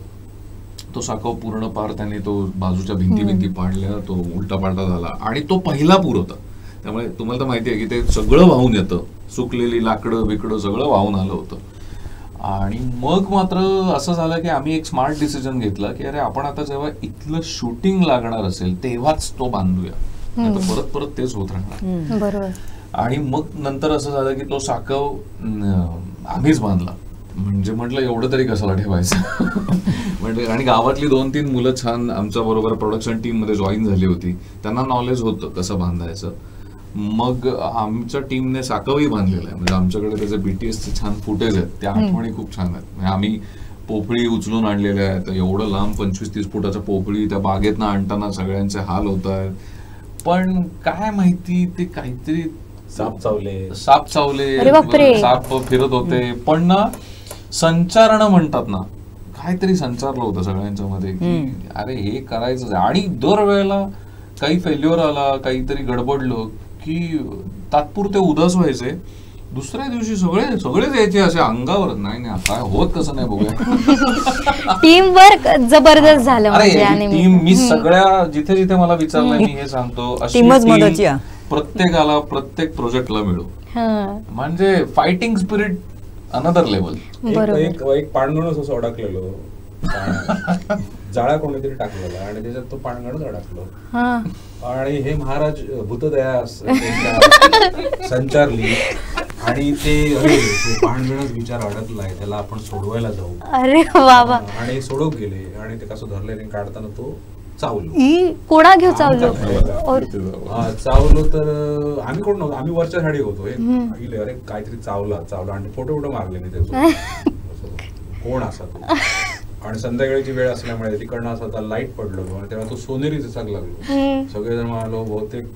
तो साकव पूर्ण पार त्यांनी तो बाजूच्या भिंती पाडल्या, तो उलटा पालटा झाला. आणि तो पहिला पूर होता, त्यामुळे तुम्हाला तर माहिती आहे की ते सगळं वाहून येतं, सुकलेली लाकडं बिकडं सगळं वाहून आलं होतं. आणि मग मात्र असं झालं की आम्ही एक स्मार्ट डिसिजन घेतला की अरे आपण आता जेव्हा इथलं शूटिंग लागणार असेल तेव्हाच तो बांधूया, नाही तर परत परत तेच होत राहणार. बरोबर. आणि मग नंतर असं झालं की तो साकव आम्हीच बांधला. म्हणजे म्हटलं एवढं तरी कशाला ठेवायचं. म्हणजे आणि गावातली 2-3 मुलं छान आमच्या बरोबर प्रोडक्शन टीम मध्ये जॉईन झाली होती, त्यांना नॉलेज होतं कसं बांधायचं. मग आमच्या टीमने साकवही बांधलेलं आहे, म्हणजे आमच्याकडे त्याचे BTSचे छान फुटेज आहेत, त्या आठवणी खूप छान आहेत. म्हणजे आम्ही पोपळी उचलून आणलेल्या आहेत, एवढं लांब 25-30 फुटाच्या पोपळी त्या बागेतनं आणताना सगळ्यांचे हाल होत आहेत. पण काय माहिती ते काहीतरी साप चावले, साप फिरत होते, पण ना संचारणं म्हणतात ना, काहीतरी संचारलं होतं सगळ्यांच्या मध्ये की अरे हे करायचं. आणि दरवेळेला काही फेल्युअर आला, काहीतरी गडबडलं की तात्पुरते उदास व्हायचे, दुसऱ्या दिवशी सगळेच यायचे असे अंगावर, नाही काय होत कसं नाही बघूया. टीम वर्क जबरदस्त झालं. टीम, मी सगळ्या जिथे जिथे मला विचारलंय मी हे सांगतो, अशी प्रत्येकाला प्रत्येक प्रोजेक्टला मिळू, म्हणजे फायटिंग स्पिरिट अनदर लेवल. एक पाणगणच असं अडकलेलो, जाळा कोणीतरी टाकलेला आणि त्याच्यात तो पाणगणच अडकलो. आणि हे महाराज भूतदया संचारली आणि ते पाणगणच विचार अडकलाय, त्याला आपण सोडवायला जाऊ. अरे बाबा. आणि सोडवून गेले आणि ते कसं धरले काढताना तो चावलो. कोणा घेऊ चावलो? चावलो तर आम्ही कोण नव्हतो, आम्ही वरच्या साडी होतो. अरे काहीतरी चावला आणि फोटो मारले मी त्याचा, कोण असा तो. आणि संध्याकाळची वेळ असल्यामुळे तिकडनं असं लाईट पडलो आणि तेव्हा तो सोनेरी दिसाक लागलो. सगळेजण म्हणालो बहुतेक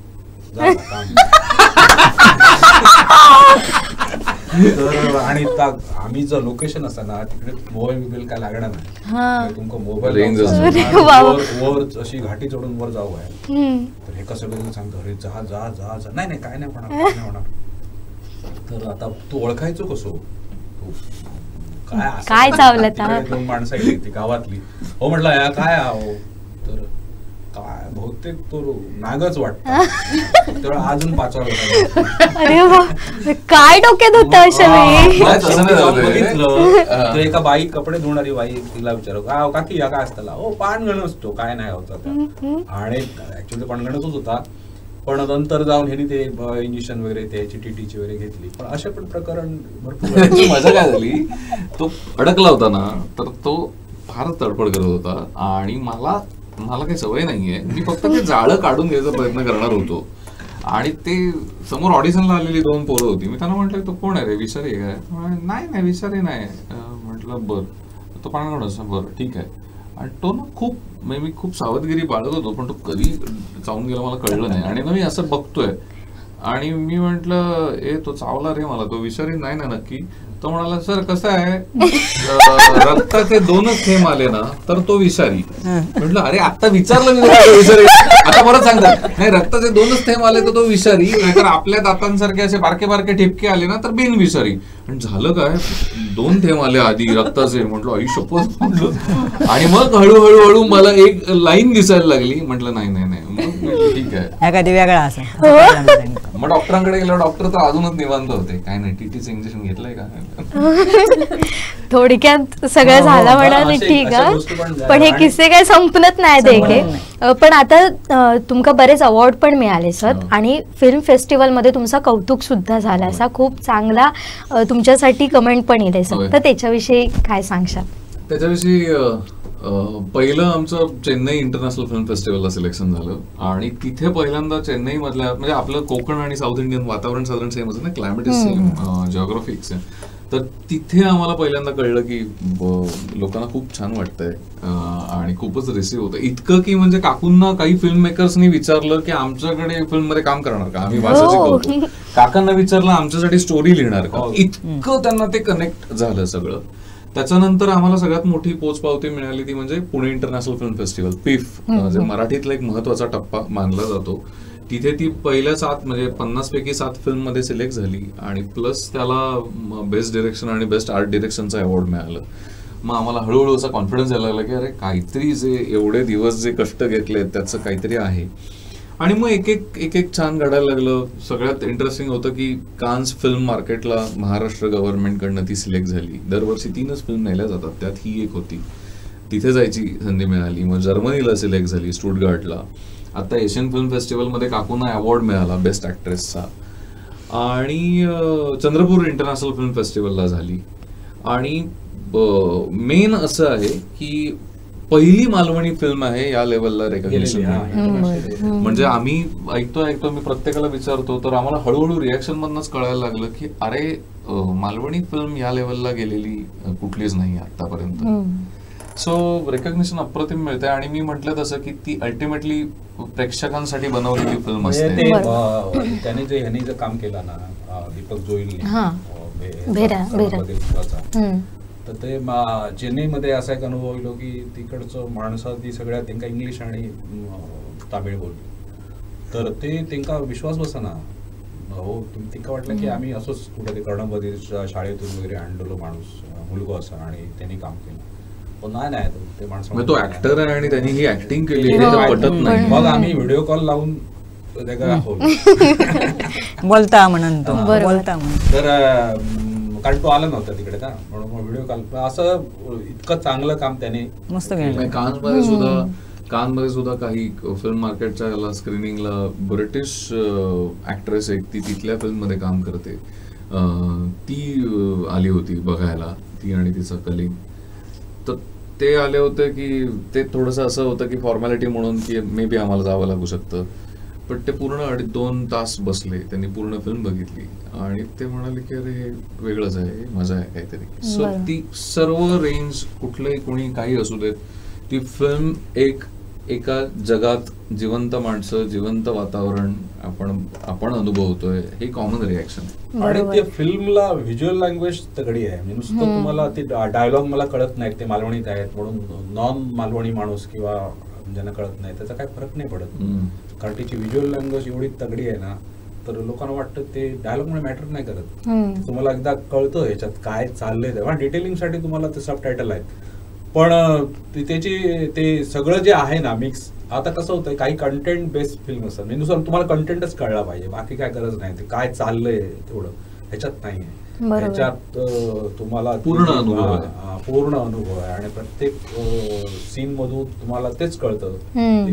आणि आम्ही जर लोकेशन असतं ना तिकडे मोबाईल काय लागणार नाही, तुमका मोबाईल वर अशी घाटी चढून वर जाऊ आहे. तर एका सगळं सांगतो अरे जा जा जा जा, नाही काय नाही होणार. तर आता तू ओळखायचो कसो, काय चावलं? 2 माणसं येते गावातली. हो म्हटलं काय आहो, तर काय बहुतेक तो नागच वाटतं. तेव्हा अजून पाचवा. अरे वा, काय डोक्यात होतं अशा वेळी? बघितलं तर एका बाई, कपडे धुणारी बाई, तिला विचारू काकी या काय असताना, हो पाणगण असतो, काय नाही होता. आणि ऍक्च्युअली पाणगणच होता, पण नंतर जाऊन ह्यांनी ते इंजेक्शन वगैरे त्याची TTची वगैरे घेतली. पण असे पण प्रकरण भरपूर. मजा काय झाली, तो अडकला होता ना, तर तो फारच तडफड करत होता आणि मला काही सवय नाहीये, मी फक्त ते जाळं काढून घ्यायचा प्रयत्न करणार होतो. आणि ते समोर ऑडिशनला आलेली 2 पोरं होती. मी त्यांना म्हटलं तो कोण आहे रे, विचारे काय? नाही विचारे नाही. म्हटलं बरं, तो पाणगण असं, बरं ठीक आहे. आणि तो ना खूप, मी खूप सावधगिरी बाळगत होतो, पण तो कधी चावून गेला मला कळलं नाही. आणि मी असं बघतोय आणि मी म्हटलं तो चावला रे मला, तो विचारी नाही ना नक्की? तो म्हणाला सर कसं आहे, रक्ताचे 2च थेंब आले ना तर तो विषारी. म्हटलं अरे आता विचारलं मी विषारी, आता परत सांगतात नाही रक्ताचे 2च थेंब आले तर तो विषारी, नाहीतर आपल्या दातांसारखे असे बारके बारके ठिपके आले ना तर बिनविषारी. आणि झालं काय, 2 थेंब आले आधी रक्ताचे, म्हटलं आई शपथ म्हटलं. आणि मग हळूहळू मला एक लाईन दिसायला लागली, म्हटलं नाही नाही नाही, मग ठीक आहे एखादी वेगळा असा. मग डॉक्टरांकडे गेलो, डॉक्टर तर अजूनच निवांत होते, काय नाही टीटीचं इंजेक्शन घेतलंय का. थोडक्यात सगळं झालं म्हणा ठीक आहे, पण हे किस्से काय संपत नाहीत एक. पण आता तुमका बरेच अवॉर्ड पण मिळाले सर, आणि फिल्म फेस्टिवलमध्ये तुमचा कौतुक सुद्धा झाला, असा खूप चांगला तुमच्यासाठी कमेंट पण येते सर, तर त्याच्याविषयी काय सांगशाल. त्याच्याविषयी पहिलं आमचं चेन्नई इंटरनॅशनल फिल्म फेस्टिवलला सिलेक्शन झालं, आणि तिथे पहिल्यांदा चेन्नई मधल्या, म्हणजे आपलं कोकण आणि साऊथ इंडियन वातावरण साधारण सेम असं ना, climate is same, geography same. तर तिथे आम्हाला पहिल्यांदा कळलं की लोकांना खूप छान वाटतंय आणि खूपच रिसीव्ह होतं. इतकं की म्हणजे काकूंना काही फिल्म मेकर्सनी विचारलं की आमच्याकडे फिल्म मध्ये काम करणार का, आम्ही भाषा शिकवतो. काकांना विचारलं आमच्यासाठी स्टोरी लिहिणार का. इतकं त्यांना ते कनेक्ट झालं सगळं. त्याच्यानंतर आम्हाला सगळ्यात मोठी पोचपावती मिळाली ती म्हणजे Pune international film festival, PIFF, जे मराठीतला एक महत्वाचा टप्पा मानला जातो. तिथे ती पहिल्या 7 म्हणजे 50 पैकी 7 फिल्म मध्ये सिलेक्ट झाली, आणि प्लस त्याला बेस्ट डिरेक्शन आणि बेस्ट आर्ट डिरेक्शनचा अवॉर्ड मिळालं. मग आम्हाला हळूहळू असा कॉन्फिडन्स यायला लागला की अरे काहीतरी जे एवढे दिवस जे कष्ट घेतले त्याचं काहीतरी आहे. आणि मग एक एक छान घडायला लागलं. सगळ्यात इंटरेस्टिंग होतं की कान्स फिल्म मार्केटला महाराष्ट्र गव्हर्नमेंटकडनं ती सिलेक्ट झाली. दरवर्षी 3च फिल्म नेल्या जातात, त्यात ही एक होती. तिथे जायची संधी मिळाली. मग जर्मनीला सिलेक्ट झाली, स्टुटगार्टला. आता एशियन फिल्म फेस्टिवलमध्ये काकूंना अवॉर्ड मिळाला बेस्ट ऍक्ट्रेसचा, आणि चंद्रपूर इंटरनॅशनल फिल्म फेस्टिवलला झाली. आणि मेन असं आहे की पहिली मालवणी फिल्म आहे या लेवलला रेकग्निशन. म्हणजे आम्ही ऐकतो मी प्रत्येकाला विचारतो, तर आम्हाला हळूहळू रिॲक्शन मधनच कळायला लागलं की अरे मालवणी फिल्म या लेवलला गेलेली कुठलीच नाही आतापर्यंत. सो रेकग्निशन अप्रतिम मिळते. आणि मी म्हटलं तसं की ती अल्टिमेटली प्रेक्षकांसाठी बनवलेली फिल्म असते. त्याने जे काम केलं ना दीपक जोईलने, तर ते चेन्नईमध्ये असा एक अनुभव येलो की तिकडचं माणसं ती सगळ्या त्यांना इंग्लिश आणि तामिळ बोलली, तर ते त्यांना विश्वास बसना. हो, तिका वाटलं की आम्ही असंच कुठे कर्णमध्ये शाळेतून वगैरे आणलेलो माणूस मुलगा असा, आणि त्यांनी काम केलं. नाही ते माणसं, तो ऍक्टर आहे आणि त्यांनी ही ऍक्टिंग केली, पटत नाही. मग आम्ही व्हिडिओ कॉल लावून बोलता म्हणून बोलता तर कारण तो आला नव्हता तिकडे का, म्हणून व्हिडिओ कॉल. असं इतकं चांगलं काम त्याने मस्त केलं. कानमध्ये सुद्धा काही फिल्म मार्केटच्या याला स्क्रीनिंगला ब्रिटिश ऍक्ट्रेस एक ती तिथल्या फिल्म मध्ये काम करते, ती आली होती बघायला, ती आणि तिचा कलिग. तर ते आले होते की ते थोडंसं असं होतं की फॉर्मॅलिटी म्हणून की मे बी आम्हाला जावं लागू शकतं, पण ते पूर्ण 2.5 तास बसले. त्यांनी पूर्ण फिल्म बघितली आणि ते म्हणाले की अरे हे वेगळंच आहे, मजा आहे काहीतरी. सो ती सर्व रेंज कुठलंही कोणी काही असू देत, ती फिल्म एका जगात जिवंत माणसं, जिवंत वातावरण आपण अनुभवतोय, हे कॉमन रिॲक्शन. आणि ते फिल्मला व्हिज्युअल लँग्वेज तगडी आहे. म्हणजे नुसतं तुम्हाला ते डायलॉग मला कळत नाहीत, ते मालवणीत आहेत म्हणून नॉन मालवणी माणूस किंवा ज्यांना कळत नाही त्याचा काही फरक नाही पडत. कारण तिची व्हिज्युअल लँग्वेज एवढी तगडी आहे ना, तर लोकांना वाटतं ते डायलॉग मुळे मॅटर नाही करत. तुम्हाला एकदा कळतं ह्याच्यात काय चाललंय, तेव्हा डिटेलिंग साठी तुम्हाला ते सब टायटल आहेत. पण त्याची ते सगळं जे आहे ना मिक्स, आता कसं होतं काही कंटेंट बेस्ड फिल्म असतात, म्हणजे नुसार तुम्हाला कंटेंटच कळला पाहिजे, बाकी काय गरज नाही. ते काय चाललंय तेवढं ह्याच्यात नाहीये. ह्याच्यात तुम्हाला पूर्ण अनुभव आहे आणि प्रत्येक सीन मधून तुम्हाला तेच कळतं,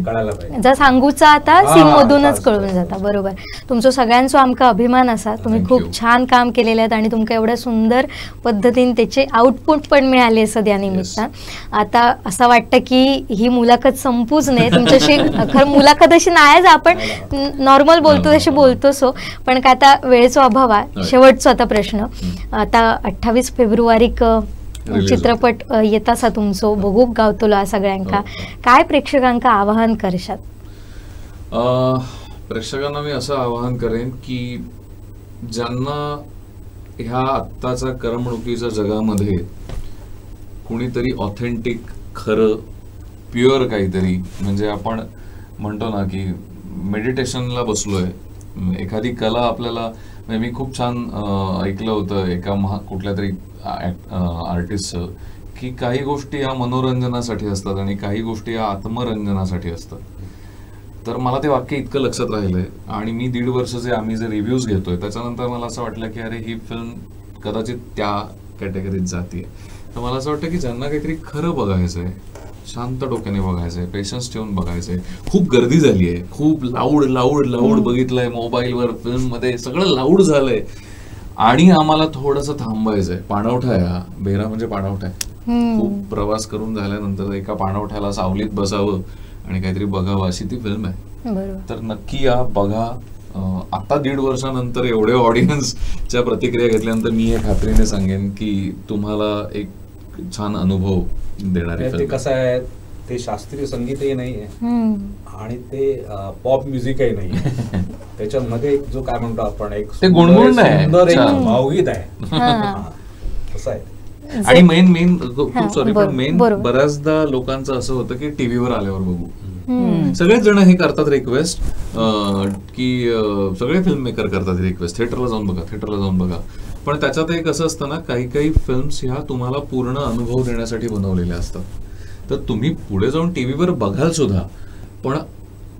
कळायला पाहिजे. जर सांगूचा आता सीन मधूनच कळून जाता. बरोबर. तुमचं सगळ्यांचा आमका अभिमान असा, तुम्ही खूप छान काम केलेले आहेत आणि तुमका एवढ्या सुंदर पद्धतीने त्याचे आउटपुट पण मिळाले असं या निमित्तान. आता असं वाटतं की ही मुलाखत संपूच नये तुमच्याशी. खरं मुलाखत अशी नाहीच, आपण नॉर्मल बोलतो तशी बोलतोच हो, पण काय आता वेळेचा अभाव आहे. शेवटचा आता प्रश्न, आता 28 फेब्रुवारीक चित्रपट येत असा तुमचो, बघूक गावतलो सगळ्यांका, काय प्रेक्षकांका आवाहन करशात? प्रेक्षकांना मी असं आवाहन करेन की ज्यांना ह्या आत्ताच्या करमणुकीच्या जगामध्ये कुणीतरी ऑथेंटिक, खरं, प्युअर काहीतरी, म्हणजे आपण म्हणतो ना की मेडिटेशनला बसलोय, एखादी कला आपल्याला म्हणजे मी खूप छान ऐकलं होतं एका कुठल्या तरी आर्टिस्टचं, की काही गोष्टी या मनोरंजनासाठी असतात आणि काही गोष्टी या आत्मरंजनासाठी असतात. तर मला ते वाक्य इतकं लक्षात राहिलंय. आणि मी 1.5 वर्षाचे आम्ही जे रिव्ह्यूज घेतोय त्याच्यानंतर मला असं वाटलं की अरे ही फिल्म कदाचित त्या कॅटेगरीत जाते. तर मला असं वाटतं की ज्यांना काहीतरी खरं बघायचंय, शांत डोक्याने बघायचंय, पेशन्स ठेवून बघायचंय. खूप गर्दी झाली आहे, खूप लाऊड बघितलंय मोबाईलवर, फिल्ममध्ये सगळं लाऊड झालंय आणि आम्हाला थोडंसं थांबायचंय. पाणवठा आहे हा, बेहरा म्हणजे पाणवठा आहे. खूप प्रवास करून झाल्यानंतर एका पाणवठ्याला सावलीत बसावं आणि काहीतरी बघावं अशी ती फिल्म आहे. तर नक्की या बघा. आता 1.5 वर्षानंतर एवढे ऑडियन्सच्या प्रतिक्रिया घेतल्यानंतर मी हे खात्रीने सांगेन की तुम्हाला एक छान अनुभव देणारे. ते कसं आहे, ते शास्त्रीय संगीतही नाहीये आणि ते पॉप म्युझिकही नाहीये. त्याच्यामध्ये जो काय म्हणतो आपण एक सुंदर एक भावगीत आहे असं आहे. आणि मेन खूप सॉरी पण मेन बऱ्याचदा लोकांचं असं होतं की टीव्हीवर आल्यावर बघू. सगळेच जण हे करतात रिक्वेस्ट की सगळे फिल्म मेकर करतात रिक्वेस्ट थिएटरला जाऊन बघा. पण त्याच्यात एक असं असतं ना, काही फिल्म्स ह्या तुम्हाला पूर्ण अनुभव देण्यासाठी बनवलेल्या असतात. तर तुम्ही पुढे जाऊन टीव्हीवर बघाल सुद्धा, पण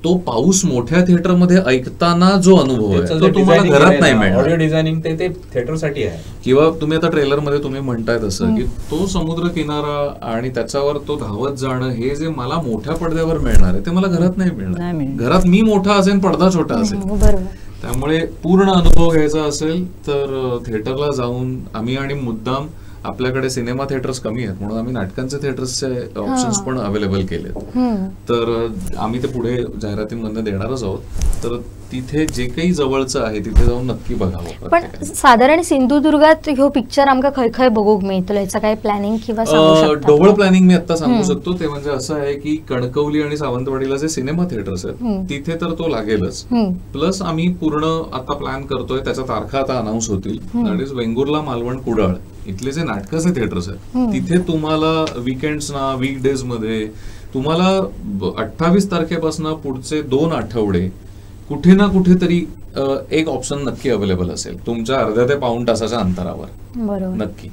तो पाऊस मोठ्या थिएटरमध्ये ऐकताना जो अनुभव आहे तो तुम्हाला घरात नाही मिळणार. ऑडिओ डिझायनिंग ते थिएटरसाठी आहे. किंवा तुम्ही आता ट्रेलरमध्ये तुम्ही म्हणताय तसं की तो समुद्र किनारा आणि त्याच्यावर तो धावत जाणं, हे जे मला मोठ्या पडद्यावर मिळणार आहे ते मला घरात नाही मिळणार. घरात मी मोठा असेल, पडदा छोटा असेल. त्यामुळे पूर्ण अनुभव घ्यायचा असेल तर थिएटरला जाऊन आम्ही, आणि मुद्दाम आपल्याकडे सिनेमा थिएटर्स कमी आहेत म्हणून आम्ही नाटकांचे थिएटर्सचे ऑप्शन्स पण अवेलेबल केलेत. तर आम्ही ते पुढे जाहिरातींमधून देणारच आहोत. तर तिथे जे काही जवळचं आहे तिथे जाऊन नक्की बघावं. पण साधारण सिंधुदुर्गात ह्यो पिक्चर आमका खय खय बघूक मिळतो, याचं काय प्लॅनिंग किंवा ढोबळ प्लॅनिंग मी आता सांगू शकतो. ते म्हणजे असं आहे की कणकवली आणि सावंतवाडीला जे सिनेमा थिएटर्स आहेत तिथे तर तो लागेलच. प्लस आम्ही पूर्ण आता प्लॅन करतोय, त्याच्या तारखा आता अनाऊन्स होतील. दॅट इज वेंगुर्ला, मालवण, कुडाळ इथले जे नाटकाचे थिएटर्स आहेत तिथे तुम्हाला वीकेंड्सना, वीकडेज मध्ये तुम्हाला 28 तारखेपासून पुढचे 2 आठवडे कुठे ना कुठेतरी एक ऑप्शन नक्की अवेलेबल असेल तुमच्या अर्ध्या ते पाऊण तासाच्या अंतरावर. बरोबर, नक्की.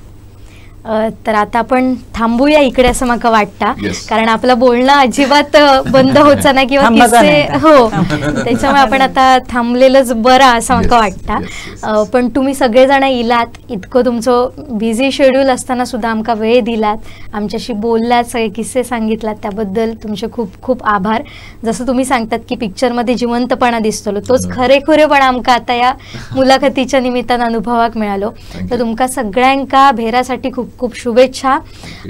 तर आता आपण थांबूया इकडे असं मला वाटतं, कारण आपलं बोलणं अजिबात बंद होतं नाही किंवा किस्से, हो त्याच्यामुळे आपण आता थांबलेलंच बरं असं मला वाटतं. पण तुम्ही सगळेजण इलात, इतकं तुमचं बिझी शेड्यूल असताना सुद्धा आमका वेळ दिलात, आमच्याशी बोललात, सगळे किस्से सांगितलात, त्याबद्दल तुमचे खूप खूप आभार. जसं तुम्ही सांगतात की पिक्चरमध्ये जिवंतपणा दिसतो, तोच खरेखुरेपणा आमका आता या मुलाखतीच्या निमित्तानं अनुभवाक मिळालो. तर तुमका सगळ्यांका भेरासाठी खूप खूप शुभेच्छा.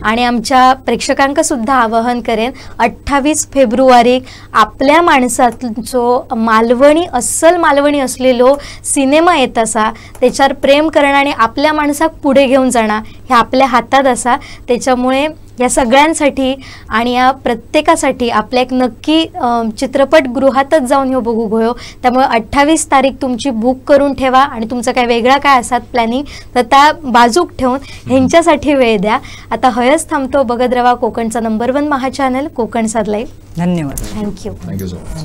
आणि आमच्या प्रेक्षकांका सुद्धा आवाहन करेन, 28 फेब्रुवारीक आपल्या माणसाचो मालवणी, अस्सल मालवणी असलेलो सिनेमा येत असा, त्याच्यावर प्रेम करणं आणि आपल्या माणसाक पुढे घेऊन जाणं हे आपल्या हातात असा. त्याच्यामुळे या सगळ्यांसाठी आणि या प्रत्येकासाठी आपल्या एक नक्की चित्रपटगृहातच जाऊन हे बघू गयो. त्यामुळे 28 तारीख तुमची बुक करून ठेवा आणि तुमचं काय वेगळा काय असतात प्लॅनिंग तर त्या बाजूक ठेवून ह्यांच्यासाठी वेळ द्या. आता हयच थांबतो. बघत रवा कोकणचा नंबर 1 महा चॅनल कोकण साध लाईव्ह. धन्यवाद. थँक्यू. Thank you so much.